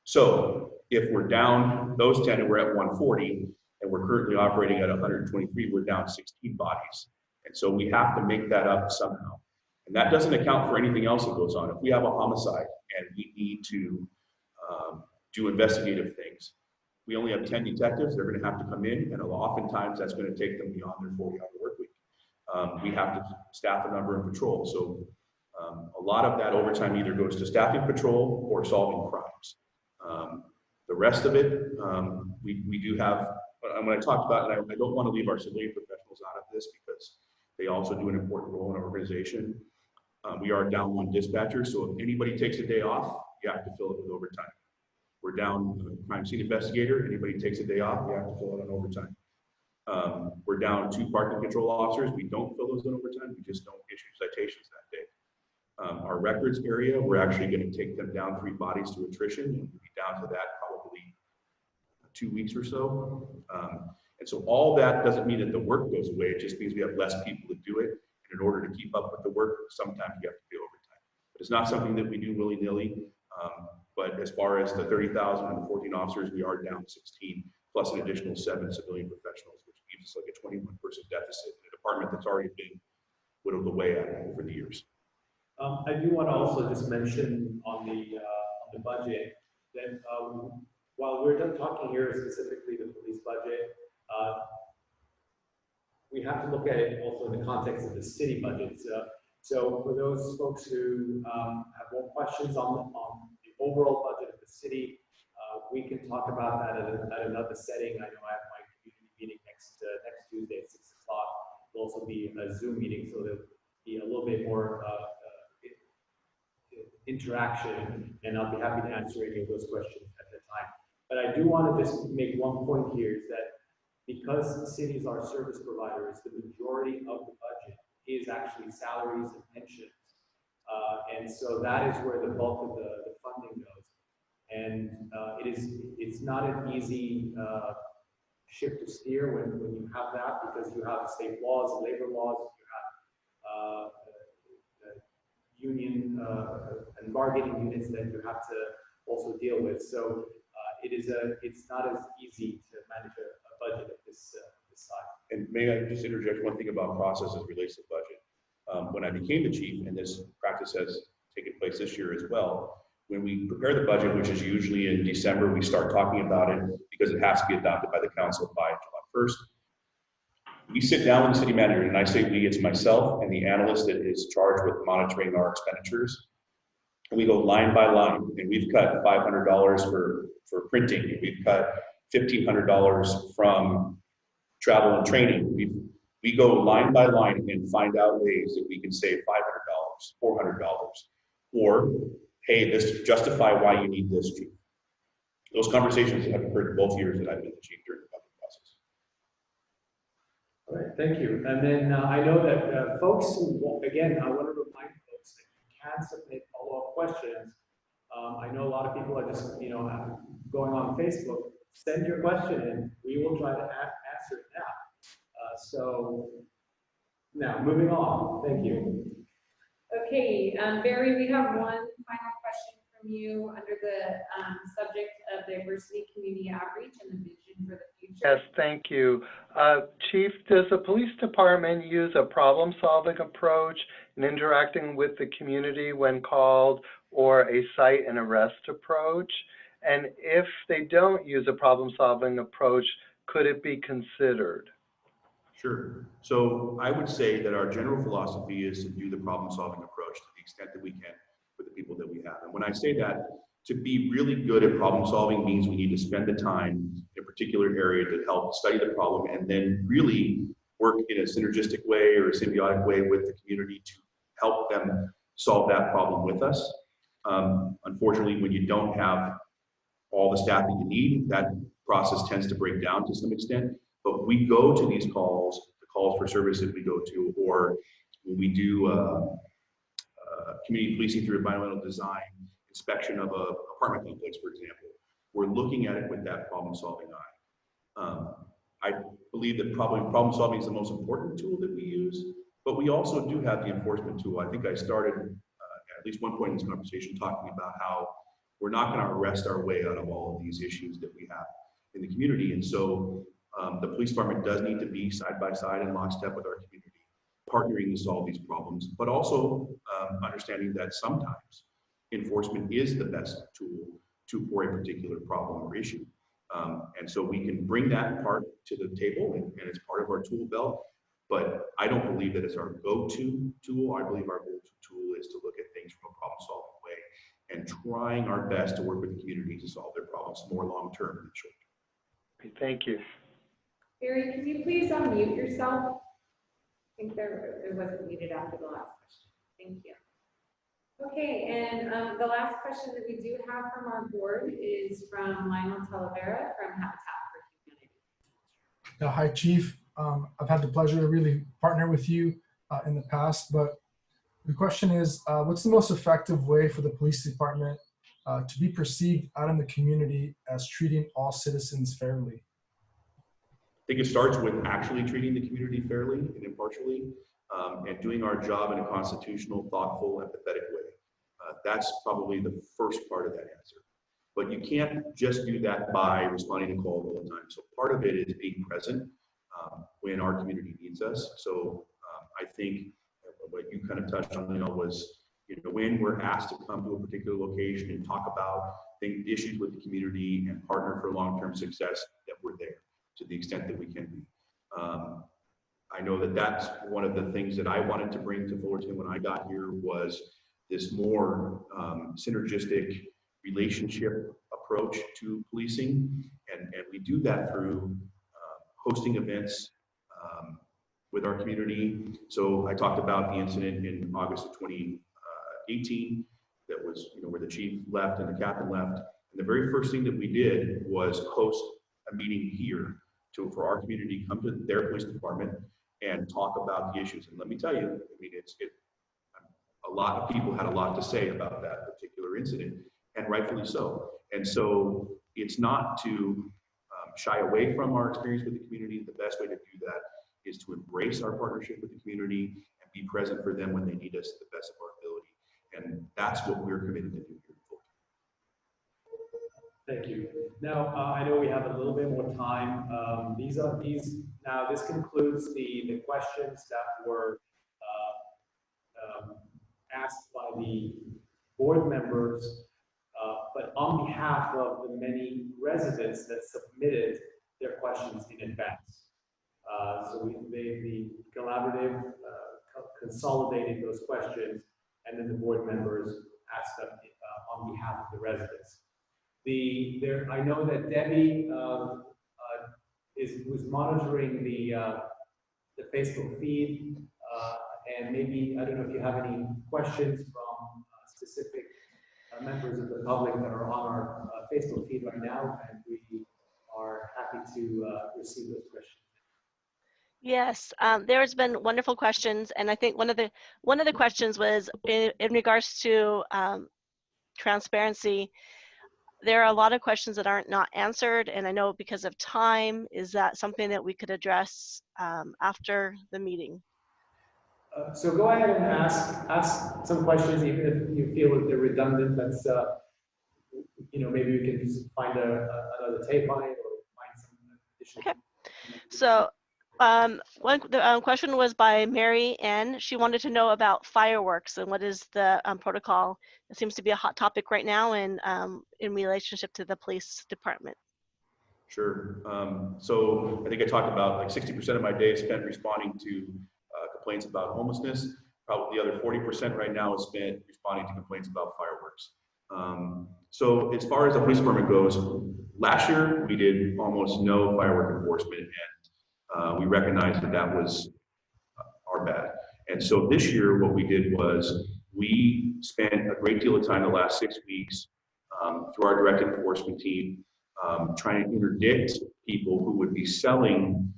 So if we're down those 10 and we're at 140, and we're currently operating at 123, we're down 16 bodies. And so we have to make that up somehow. And that doesn't account for anything else that goes on. If we have a homicide and we need to do investigative things, we only have 10 detectives, they're gonna have to come in, and oftentimes that's gonna take them beyond their 40-hour work week. We have to staff a number in patrol. So a lot of that overtime either goes to staffing patrol or solving crimes. The rest of it, we do have, when I talked about, and I don't want to leave our civilian professionals out of this because they also do an important role in our organization. We are down one dispatcher, so if anybody takes a day off, you have to fill it with overtime. We're down a crime scene investigator, anybody takes a day off, you have to fill it on overtime. We're down 2 parking control officers, we don't fill those on overtime, we just don't issue citations that day. Our records area, we're actually going to take them down 3 bodies to attrition, and we'll be down to that probably 2 weeks or so. And so all that doesn't mean that the work goes away, it just means we have less people to do it. And in order to keep up with the work, sometimes you have to pay overtime. But it's not something that we do willy-nilly. But as far as the 30,000 and the 14 officers, we are down 16, plus an additional 7 civilian professionals, which leaves us like a 21-person deficit in a department that's already been whittled away at over the years. I do want to also just mention on the budget that while we're done talking here specifically the police budget, we have to look at it also in the context of the city budget. So for those folks who have more questions on the overall budget of the city, we can talk about that at another setting. I know I have my community meeting next Tuesday at 6 o'clock. It'll also be a Zoom meeting, so there'll be a little bit more interaction, and I'll be happy to answer any of those questions at the time. But I do want to just make one point here is that because cities are service providers, the majority of the budget is actually salaries and pensions. And so that is where the bulk of the funding goes. And it's not an easy ship to steer when you have that, because you have state laws, labor laws, you have union and bargaining units that you have to also deal with. So it's not as easy to manage a budget of this size. And may I just interject one thing about process as relates to budget? When I became the chief, and this practice has taken place this year as well, when we prepare the budget, which is usually in December, we start talking about it because it has to be adopted by the council by July 1st. We sit down with the city manager, and I say we, it's myself and the analyst that is charged with monitoring our expenditures. And we go line by line, and we've cut $500 for printing, and we've cut $1,500 from travel and training. We go line by line and find out ways that we can save $500, $400, or hey, this justify why you need this, chief. Those conversations have occurred both years that I've been the chief during the budget process. All right, thank you. And then I know that folks who, again, I want to remind folks that you can submit follow-up questions. I know a lot of people are just, going on Facebook. Send your question and we will try to answer it now. So now moving on. Thank you. Okay, Barry, we have one final question from you under the subject of diversity, community outreach, and the vision for the future. Yes, thank you. Chief, does the police department use a problem-solving approach in interacting with the community when called, or a cite and arrest approach? And if they don't use a problem-solving approach, could it be considered? Sure. So I would say that our general philosophy is to do the problem-solving approach to the extent that we can with the people that we have. And when I say that, to be really good at problem-solving means we need to spend the time in a particular area to help study the problem and then really work in a synergistic way or a symbiotic way with the community to help them solve that problem with us. Unfortunately, when you don't have all the staff that you need, that process tends to break down to some extent. But we go to these calls, the calls for service that we go to, or when we do community policing through environmental design, inspection of an apartment complex, for example, we're looking at it with that problem-solving eye. I believe that probably problem solving is the most important tool that we use, but we also do have the enforcement tool. I think I started at least one point in this conversation talking about how we're not going to arrest our way out of all of these issues that we have in the community. And so the police department does need to be side by side and lockstep with our community, partnering to solve these problems, but also understanding that sometimes enforcement is the best tool for a particular problem or issue. And so we can bring that part to the table and it's part of our tool belt, but I don't believe that it's our go-to tool. I believe our go-to tool is to look at things from a problem-solving way and trying our best to work with the community to solve their problems more long-term than short-term. Thank you. Barry, could you please unmute yourself? I think it wasn't muted after the last question. Thank you. Okay, and the last question that we do have from our board is from Lionel Talavera from Habitat for Humanity. Hi, Chief. I've had the pleasure to really partner with you in the past, but the question is, what's the most effective way for the police department to be perceived out in the community as treating all citizens fairly? I think it starts with actually treating the community fairly and impartially, and doing our job in a constitutional, thoughtful, empathetic way. That's probably the first part of that answer. But you can't just do that by responding to calls all the time. So part of it is being present when our community needs us. So I think what you kind of touched on, was when we're asked to come to a particular location and talk about the issues with the community and partner for long-term success, that we're there to the extent that we can be. I know that that's one of the things that I wanted to bring to Fullerton when I got here was this more synergistic relationship approach to policing. And we do that through hosting events with our community. So I talked about the incident in August of 2018 that was, where the chief left and the captain left. And the very first thing that we did was host a meeting here for our community to come to their police department and talk about the issues. And let me tell you, a lot of people had a lot to say about that particular incident, and rightfully so. And so it's not to shy away from our experience with the community. The best way to do that is to embrace our partnership with the community and be present for them when they need us to the best of our ability. And that's what we're committed to do here in Fullerton. Thank you. Now, I know we have a little bit more time. This concludes the questions that were asked by the board members, but on behalf of the many residents that submitted their questions in advance. So the collaborative consolidated those questions, and then the board members asked them on behalf of the residents. I know that Debbie was monitoring the Facebook feed, and maybe, I don't know if you have any questions from specific members of the public that are on our Facebook feed right now, and we are happy to receive those questions. Yes, there has been wonderful questions, and I think one of the questions was in regards to transparency. There are a lot of questions that aren't not answered, and I know because of time, is that something that we could address after the meeting? So go ahead and ask some questions, even if you feel that they're redundant. Let's, maybe we can just find another tape on it or find some additional. Okay. So the question was by Mary Ann. She wanted to know about fireworks and what is the protocol. It seems to be a hot topic right now in relationship to the police department. Sure. So I think I talked about like 60% of my day is spent responding to complaints about homelessness. Probably the other 40% right now is spent responding to complaints about fireworks. So as far as the police department goes, last year we did almost no firework enforcement, and we recognized that was our bad. And so this year what we did was we spent a great deal of time the last 6 weeks through our direct enforcement team trying to interdict people who would be selling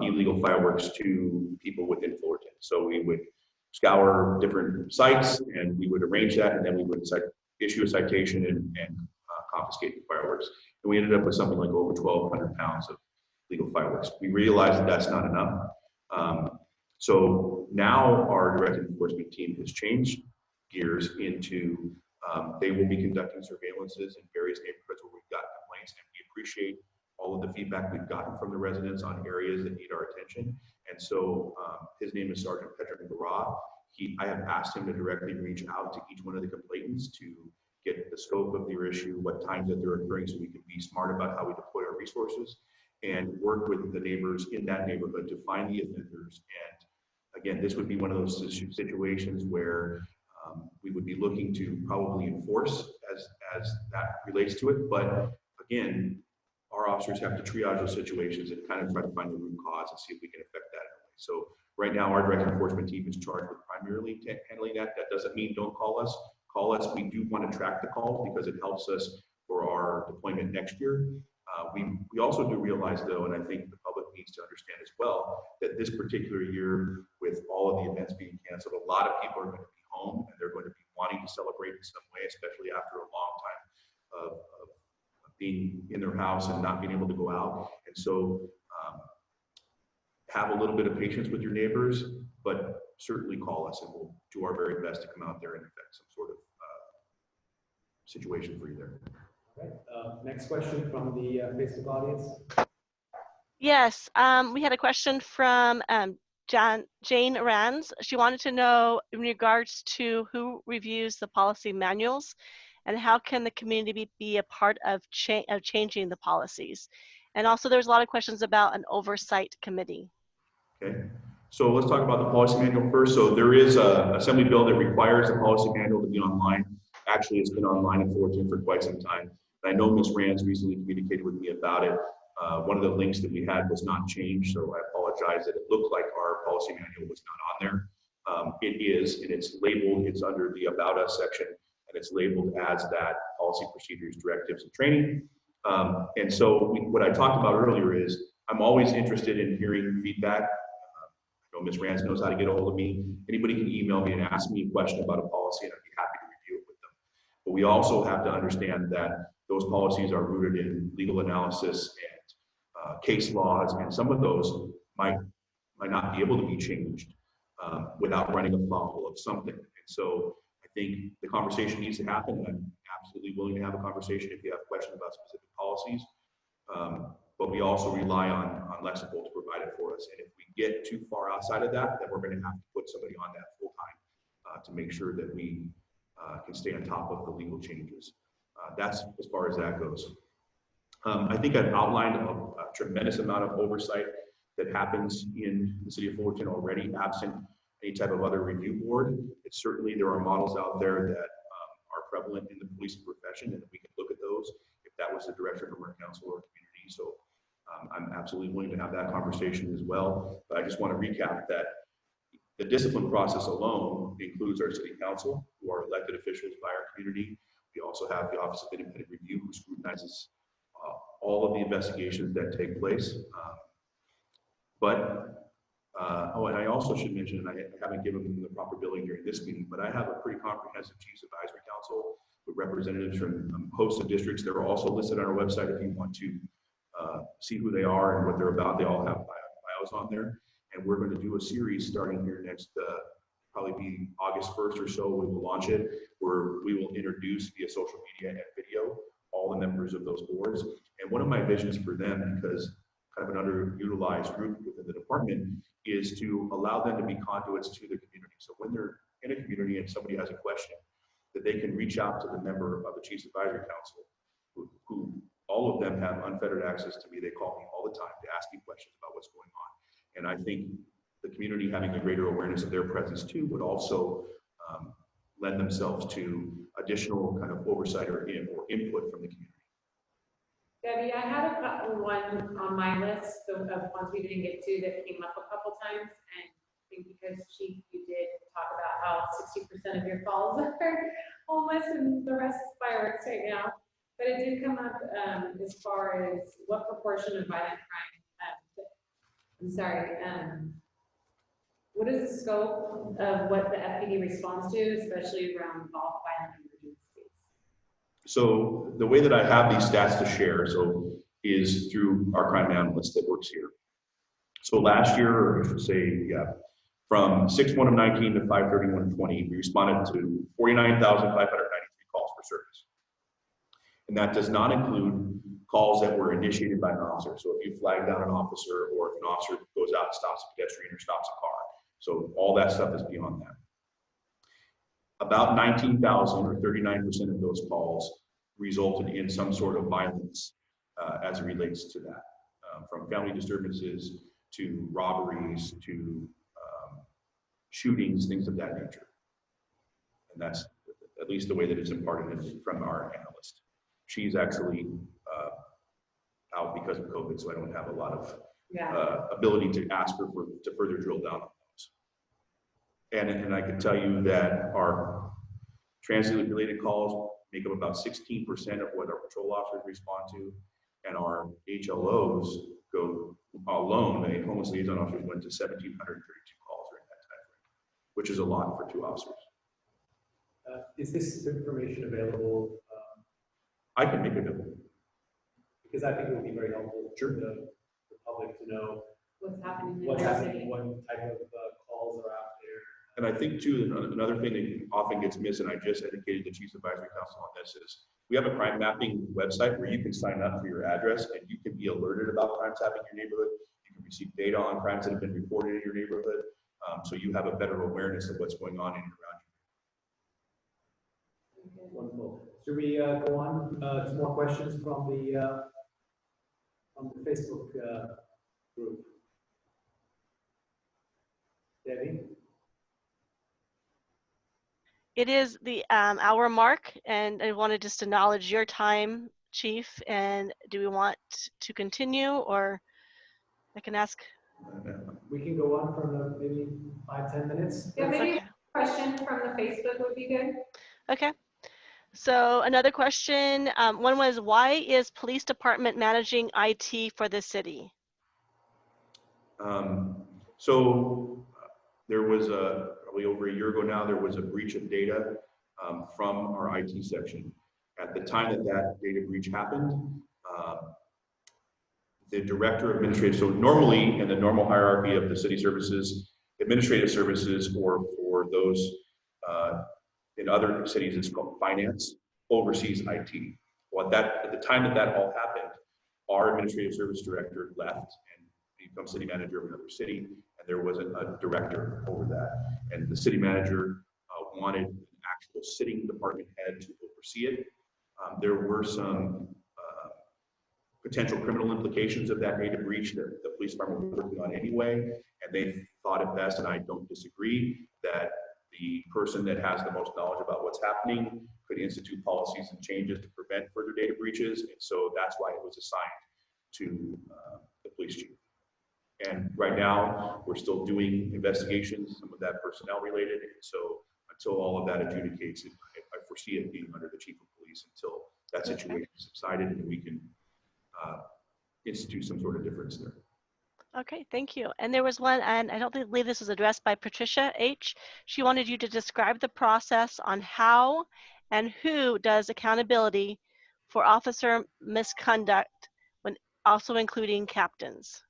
illegal fireworks to people within Fullerton. So we would scour different sites and we would arrange that, and then we would issue a citation and confiscate the fireworks. And we ended up with something like over 1,200 pounds of legal fireworks. We realize that that's not enough. So now our direct enforcement team has changed gears into they will be conducting surveillances in various neighborhoods where we've got complaints, and we appreciate all of the feedback we've gotten from the residents on areas that need our attention. And so his name is Sergeant Patrick Barra. I have asked him to directly reach out to each one of the complainants to get the scope of their issue, what times that they're occurring, so we can be smart about how we deploy our resources and work with the neighbors in that neighborhood to find the offenders. And again, this would be one of those situations where we would be looking to probably enforce as that relates to it. But again, our officers have to triage those situations and kind of try to find the root cause and see if we can affect that in a way. So right now, our direct enforcement team is charged with primarily handling that. That doesn't mean don't call us. Call us. We do want to track the calls because it helps us for our deployment next year. We also do realize, though, and I think the public needs to understand as well, that this particular year, with all of the events being canceled, a lot of people are going to be home and they're going to be wanting to celebrate in some way, especially after a long time of being in their house and not being able to go out. And so have a little bit of patience with your neighbors, but certainly call us and we'll do our very best to come out there and affect some sort of situation for you there. Right. Next question from the Facebook audience. Yes, we had a question from Jane Rands. She wanted to know in regards to who reviews the policy manuals and how can the community be a part of changing the policies. And also there's a lot of questions about an oversight committee. Okay, so let's talk about the policy manual first. So there is an assembly bill that requires the policy manual to be online. Actually, it's been online in Fullerton for quite some time. I know Ms. Rands recently communicated with me about it. One of the links that we had was not changed, so I apologize that it looked like our policy manual was not on there. It is, and it's labeled, it's under the About Us section, and it's labeled as that policy procedures, directives, and training. And so what I talked about earlier is I'm always interested in hearing feedback. I know Ms. Rands knows how to get a hold of me. Anybody can email me and ask me a question about a policy, and I'd be happy to review it with them. But we also have to understand that those policies are rooted in legal analysis and case laws, and some of those might not be able to be changed without running afoul of something. And so I think the conversation needs to happen. I'm absolutely willing to have a conversation if you have questions about specific policies. But we also rely on Lexipol to provide it for us. And if we get too far outside of that, then we're going to have to put somebody on that full time to make sure that we can stay on top of the legal changes. That's as far as that goes. I think I've outlined a tremendous amount of oversight that happens in the city of Fullerton already, absent any type of other review board. It's certainly, there are models out there that are prevalent in the policing profession, and we can look at those if that was the direction from our council or community. So I'm absolutely willing to have that conversation as well. But I just want to recap that the discipline process alone includes our city council, who are elected officials by our community. We also have the Office of Independent Review, who scrutinizes all of the investigations that take place. And I also should mention, and I haven't given them the proper billing during this meeting, but I have a pretty comprehensive Chiefs Advisory Council with representatives from a host of districts. They're also listed on our website if you want to see who they are and what they're about. They all have bios on there. And we're going to do a series starting here next, probably be August 1st or so, we will launch it, where we will introduce via social media and video all the members of those boards. And one of my visions for them, because kind of an underutilized group within the department, is to allow them to be conduits to the community. So when they're in a community and somebody has a question, that they can reach out to the member of the Chiefs Advisory Council, who all of them have unfettered access to me. They call me all the time to ask me questions about what's going on. And I think the community having a greater awareness of their presence too would also lend themselves to additional kind of oversight or input from the community. Debbie, I had one on my list of ones we didn't get to that came up a couple times, and I think because Chief, you did talk about how 60% of your calls are homeless and the rest is fireworks right now. But it did come up as far as what proportion of violent crime, what is the scope of what the FPD responds to, especially around violent emergencies? So the way that I have these stats to share, so is through our crime analyst that works here. So last year, or I should say, yeah, from 6/1 of 19 to 5/31 of 20, we responded to 49,593 calls for service. And that does not include calls that were initiated by an officer. So if you flag down an officer, or if an officer goes out and stops a pedestrian or stops a car. So all that stuff is beyond that. About 19,000 or 39% of those calls resulted in some sort of violence as it relates to that, from family disturbances to robberies to shootings, things of that nature. And that's at least the way that it's imparted from our analyst. She's actually out because of COVID, so I don't have a lot of ability to ask her to further drill down on those. And I can tell you that our transit-related calls make up about 16% of what our patrol officers respond to, and our HLOs go alone, the homeless liaison officers went to 1,732 calls during that time frame, which is a lot for 2 officers. Is this information available? I can make it available. Because I think it would be very helpful for the public to know What's happening in what's their happening, city. what type of calls are out there. And I think too, another thing that often gets missed, and I just educated the Chiefs Advisory Council on this, is we have a crime mapping website where you can sign up for your address and you can be alerted about crimes happening in your neighborhood. You can receive data on crimes that have been reported in your neighborhood. So you have a better awareness of what's going on in and around you. Wonderful. Should we go on to more questions from the Facebook group? Debbie? It is the hour mark, and I wanted just to acknowledge your time, Chief. And do we want to continue, or I can ask? We can go on for maybe 5-10 minutes. Yeah, maybe Okay. a question from the Facebook would be good. Okay. So another question, one was, why is police department managing IT for the city? So there was probably over a year ago now, there was a breach of data from our IT section. At the time that that data breach happened, the director of administrative, so normally in the normal hierarchy of the city services, administrative services, or for those in other cities, it's called finance, oversees IT. Well, at the time that that all happened, our administrative service director left and became city manager of another city, and there wasn't a director over that. And the city manager wanted an actual sitting department head to oversee it. There were some potential criminal implications of that data breach that the police department was working on anyway, and they thought it best, and I don't disagree, that the person that has the most knowledge about what's happening could institute policies and changes to prevent further data breaches, and so that's why it was assigned to the police chief. And right now, we're still doing investigations, some of that personnel related, and so until all of that adjudicates, I foresee it being under the chief of police until that situation subsided and we can institute some sort of difference there. Okay, thank you. And there was one, and I don't believe this was addressed by Patricia H. She wanted you to describe the process on how and who does accountability for officer misconduct, when also including captains.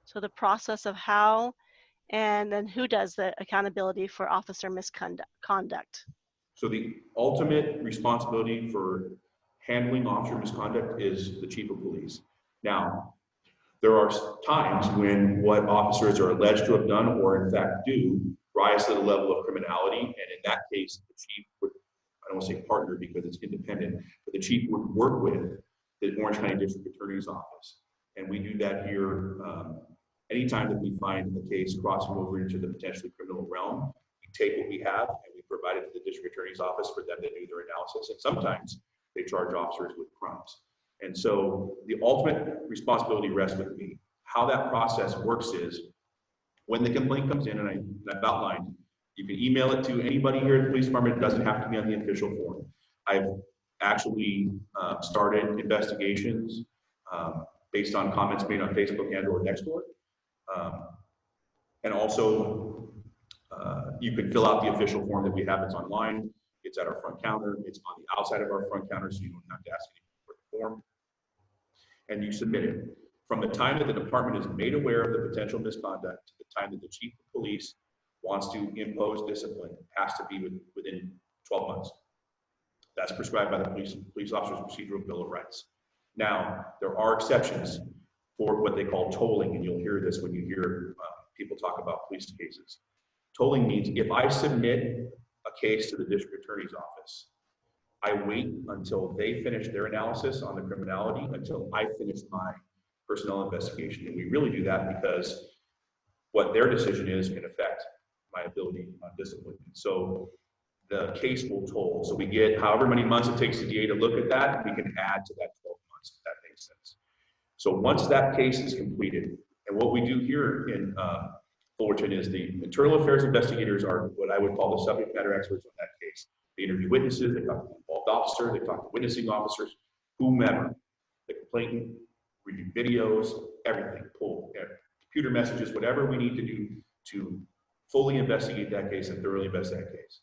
So the process of how and then who does the accountability for officer misconduct. So the ultimate responsibility for handling officer misconduct is the chief of police. Now, there are times when what officers are alleged to have done or in fact do rise to the level of criminality, and in that case, the chief would, I don't want to say partner because it's independent, but the chief would work with the Orange County District Attorney's Office. And we do that here anytime that we find the case crossing over into the potentially criminal realm. We take what we have and we provide it to the District Attorney's Office for them to do their analysis, and sometimes they charge officers with crimes. And so the ultimate responsibility rests with me. How that process works is when the complaint comes in, and I've outlined, you can email it to anybody here at the police department. It doesn't have to be on the official form. I've actually started investigations based on comments made on Facebook and or Nextdoor. And also you can fill out the official form that we have. It's online. It's at our front counter. It's on the outside of our front counter, so you don't have to ask anyone for the form. and you submit it. From the time that the department is made aware of the potential misconduct to the time that the chief of police wants to impose discipline, it has to be within 12 months. That's prescribed by the police officer's procedural bill of rights. Now, there are exceptions for what they call tolling, and you'll hear this when you hear people talk about police cases. Tolling means if I submit a case to the district attorney's office, I wait until they finish their analysis on the criminality until I finish my personnel investigation. And we really do that because what their decision is can affect my ability on discipline. So the case will toll. So we get however many months it takes the DA to look at that, we can add to that 12 months, if that makes sense. So once that case is completed, and what we do here in Fullerton is the internal affairs investigators are what I would call the subject matter experts on that case. They interview witnesses, they talk to the involved officer, they talk to witnessing officers, whomever, the complainant, review videos, everything, pull computer messages, whatever we need to do to fully investigate that case and thoroughly investigate that case.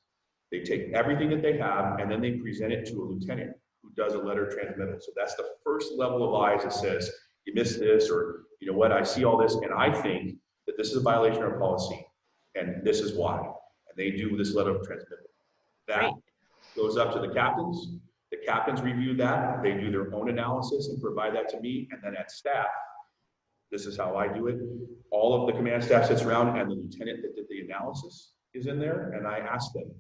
They take everything that they have and then they present it to a lieutenant who does a letter transmittal. So that's the first level of eyes that says, you missed this, or you know what, I see all this and I think that this is a violation of our policy and this is why. And they do this letter of transmittal. That goes up to the captains. The captains review that. They do their own analysis and provide that to me. And then at staff, this is how I do it. All of the command staff sits around and the lieutenant that did the analysis is in there. And I ask them,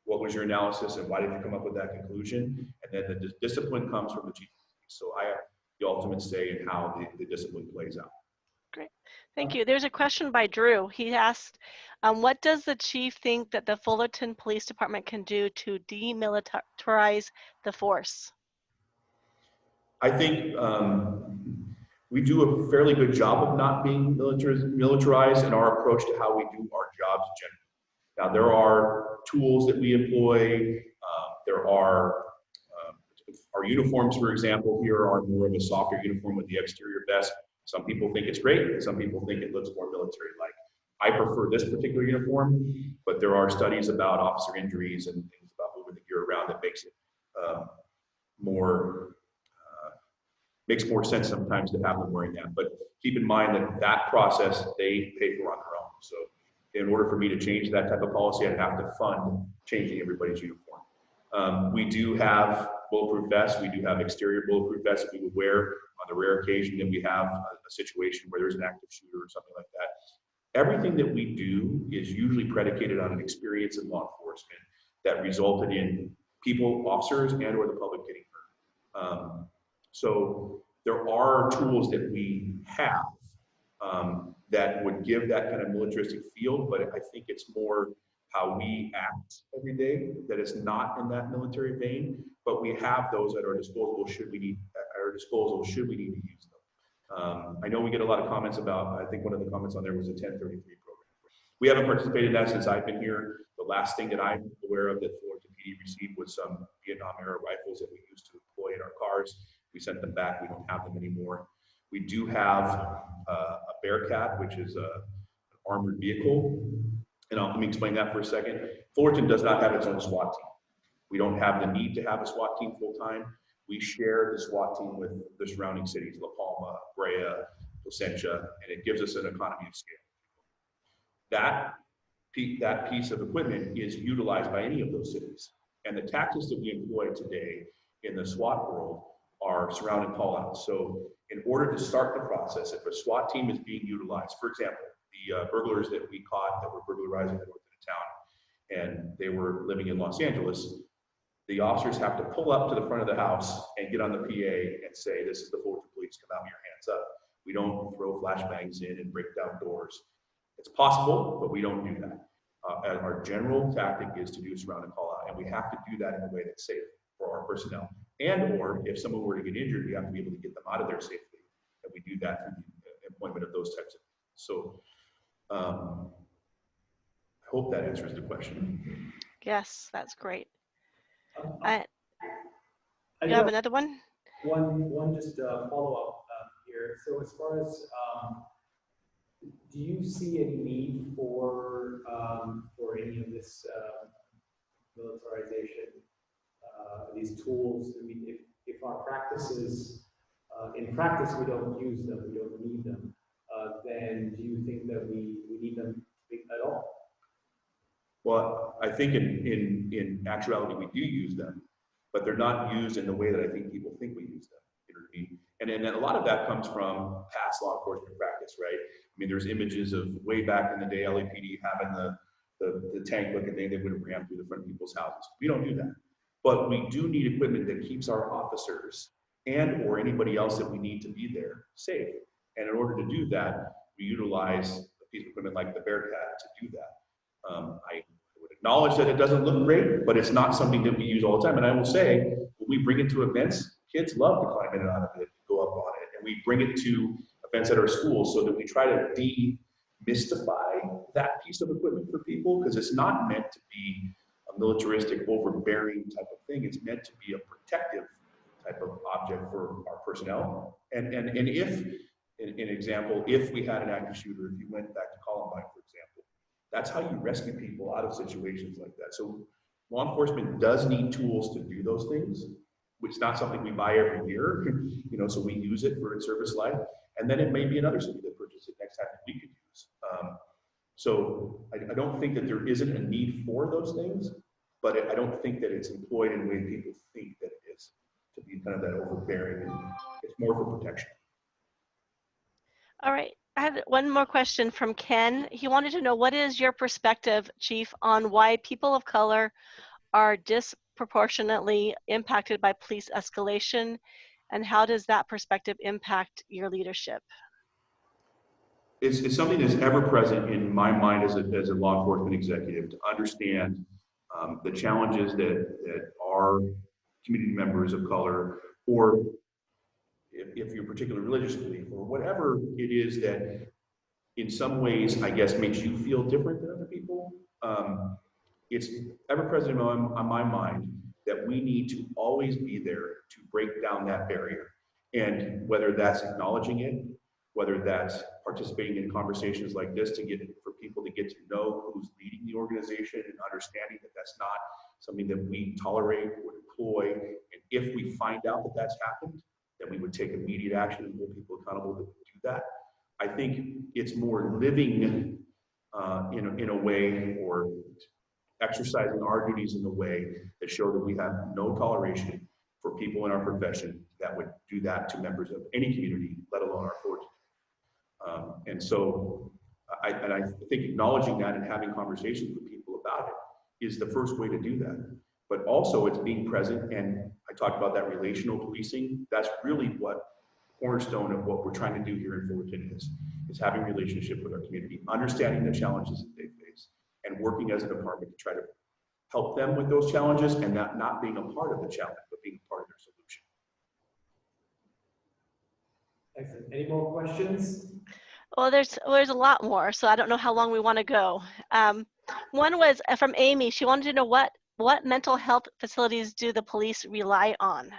what was your analysis and why did you come up with that conclusion? And then the discipline comes from the chief. So I have the ultimate say in how the discipline plays out. Great, thank you. There's a question by Drew. He asked, what does the chief think that the Fullerton Police Department can do to demilitarize the force? I think we do a fairly good job of not being militarized in our approach to how we do our jobs generally. Now, there are tools that we employ. There are our uniforms, for example, here are more of a softer uniform with the exterior vest. Some people think it's great, and some people think it looks more military-like. I prefer this particular uniform, but there are studies about officer injuries and things about moving the gear around that makes it makes more sense sometimes to have them wearing that. But keep in mind that that process they pay for on their own. So in order for me to change that type of policy, I'd have to fund changing everybody's uniform. We do have bulletproof vests. We do have exterior bulletproof vests we would wear on the rare occasion that we have a situation where there's an active shooter or something like that. Everything that we do is usually predicated on an experience in law enforcement that resulted in people, officers, and or the public getting hurt. So there are tools that we have that would give that kind of militaristic feel, but I think it's more how we act every day that is not in that military vein, but we have those at our disposal should we need to use them. I know we get a lot of comments about, I think one of the comments on there was a 1033 program. We haven't participated in that since I've been here. The last thing that I'm aware of that Fullerton PD received was some Vietnam era rifles that we used to deploy in our cars. We sent them back. We don't have them anymore. We do have a Bearcat, which is an armored vehicle. And let me explain that for a second. Fullerton does not have its own SWAT team. We don't have the need to have a SWAT team full time. We share the SWAT team with the surrounding cities, La Palma, Brea, Placentia, and it gives us an economy of scale. That piece of equipment is utilized by any of those cities. And the tactics that we employ today in the SWAT world are surround and call out. So in order to start the process, if a SWAT team is being utilized, for example, the burglars that we caught that were burglarizing the north end of town, and they were living in Los Angeles, the officers have to pull up to the front of the house and get on the PA and say, this is the Fullerton Police, come out with your hands up. We don't throw flashbangs in and break down doors. It's possible, but we don't do that. Our general tactic is to do surround and call out, and we have to do that in a way that's safe for our personnel. And or if someone were to get injured, we have to be able to get them out of there safely. And we do that through the employment of those types of things. So I hope that answers the question. Yes, that's great. I you have another one? One just follow-up here. So as far as, do you see any need for any of this militarization, these tools? I mean, if our practices in practice we don't use them, we don't need them, then do you think that we need them at all? Well, I think in actuality, we do use them, but they're not used in the way that I think people think we use them. You know what I mean? And then a lot of that comes from past law enforcement practice, right? I mean, there's images of way back in the day, LAPD having the tank looking thing that would ram through the front of people's houses. We don't do that. But we do need equipment that keeps our officers and or anybody else that we need to be there safe. And in order to do that, we utilize a piece of equipment like the Bearcat to do that. I would acknowledge that it doesn't look great, but it's not something that we use all the time. And I will say, when we bring it to events, kids love to climb in and out of it, go up on it. And we bring it to events at our schools so that we try to demystify that piece of equipment for people, because it's not meant to be a militaristic, overbearing type of thing. It's meant to be a protective type of object for our personnel. And if, an example, if we had an active shooter, if you went back to Columbine, for example, that's how you rescue people out of situations like that. So law enforcement does need tools to do those things, which is not something we buy every year, you know, so we use it for its service life. And then it may be another city that purchases it next time that we could use. So I don't think that there isn't a need for those things, but I don't think that it's employed in the way people think that it is, to be kind of that overbearing. It's more for protection. All right. I had one more question from Ken. He wanted to know, what is your perspective, Chief, on why people of color are disproportionately impacted by police escalation, and how does that perspective impact your leadership? It's something that's ever present in my mind as a law enforcement executive, to understand the challenges that our community members of color, or if you're particularly religious belief, or whatever it is that in some ways, I guess, makes you feel different than other people. It's ever present on my mind that we need to always be there to break down that barrier. And whether that's acknowledging it, whether that's participating in conversations like this for people to get to know who's leading the organization, and understanding that that's not something that we tolerate or deploy. And if we find out that that's happened, then we would take immediate action and hold people accountable to do that. I think it's more living in a way, or exercising our duties in a way that show that we have no toleration for people in our profession that would do that to members of any community, let alone our forces. And so I think acknowledging that and having conversations with people about it is the first way to do that. But also it's being present, and I talked about that relational policing. That's really what cornerstone of what we're trying to do here in Fullerton is having a relationship with our community, understanding the challenges that they face, and working as a department to try to help them with those challenges, and not being a part of the challenge, but being part of their solution. Excellent. Any more questions? Well, there's a lot more, so I don't know how long we want to go. One was from Amy. She wanted to know what mental health facilities do the police rely on?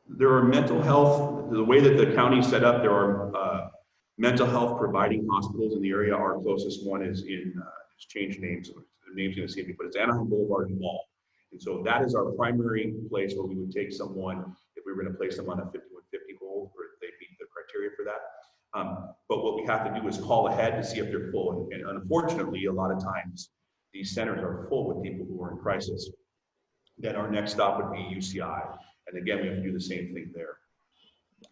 There are mental health, the way that the county is set up, there are mental health providing hospitals in the area. Our closest one is it's changed names, the name's gonna escape me, but it's Anaheim Boulevard Mall. And so that is our primary place where we would take someone if we were gonna place them on a 5150 hold, or if they meet the criteria for that. But what we have to do is call ahead to see if they're full. And unfortunately, a lot of times, these centers are full with people who are in crisis. Then our next stop would be UCI. And again, we have to do the same thing there.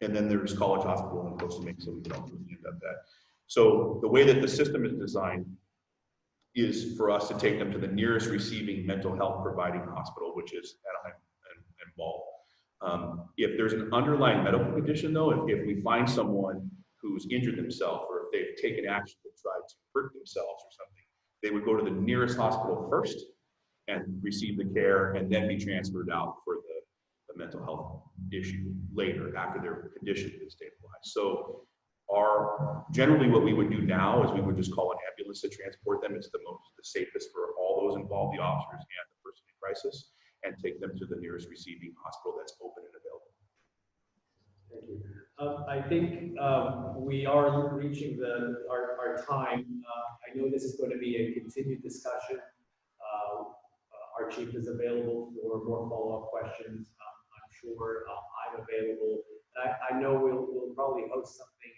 And then there's College Hospital in Costa Mesa, so we can also end up that. So the way that the system is designed is for us to take them to the nearest receiving mental health providing hospital, which is Anaheim and Ball. If there's an underlying medical condition though, if we find someone who's injured themselves, or if they've taken action to try to hurt themselves or something, they would go to the nearest hospital first and receive the care, and then be transferred out for the mental health issue later after their condition is stabilized. So generally what we would do now is we would just call an ambulance to transport them. It's the safest for all those involved, the officers and the person in crisis, and take them to the nearest receiving hospital that's open and available. Thank you. I think we are reaching our time. I know this is going to be a continued discussion. Our chief is available for more follow-up questions. I'm sure I'm available I know we'll probably host something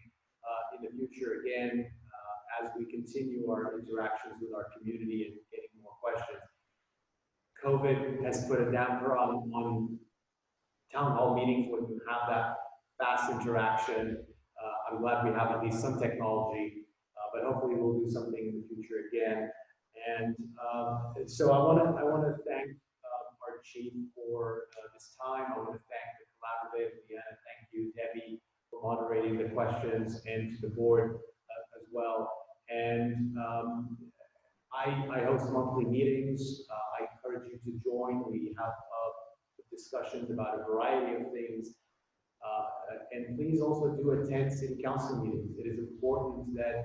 in the future again as we continue our interactions with our community and getting more questions. COVID has put a damper on town hall meetings when you have that fast interaction. I'm glad we have at least some technology, but hopefully we'll do something in the future again. And so I want to thank our chief for this time. I want to thank the collaborative. Leanna, thank you, Debbie, for moderating the questions, and to the board as well. And I host monthly meetings. I encourage you to join. We have discussions about a variety of things. And please also do attend city council meetings. It is important that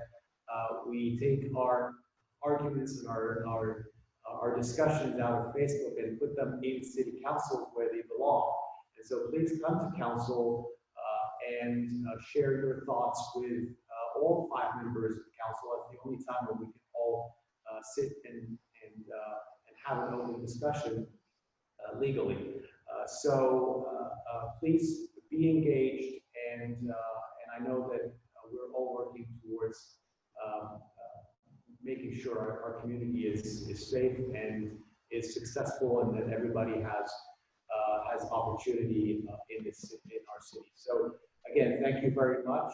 we take our arguments and our discussions out of Facebook and put them in city councils where they belong. And so please come to council and share your thoughts with all 5 members of council. That's the only time when we can all sit and have an open discussion legally. So please be engaged, and I know that we're all working towards making sure our community is safe and is successful, and that everybody has opportunity in our city. So again, thank you very much,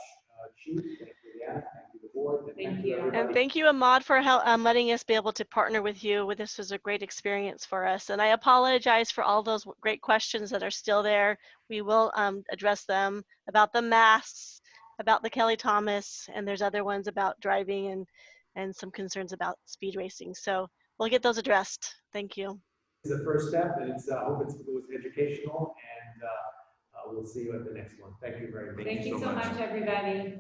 Chief. Thank you, Leanna. Thank you, the board. Thank you. Everybody. And thank you, Ahmad, for letting us be able to partner with you. This was a great experience for us. And I apologize for all those great questions that are still there. We will address them about the masks, about the Kelly Thomas, and there's other ones about driving and some concerns about speed racing. So we'll get those addressed. Thank you. It's the first step, and I hope it was educational, and we'll see you at the next one. Thank you very much. Thank you so much, everybody.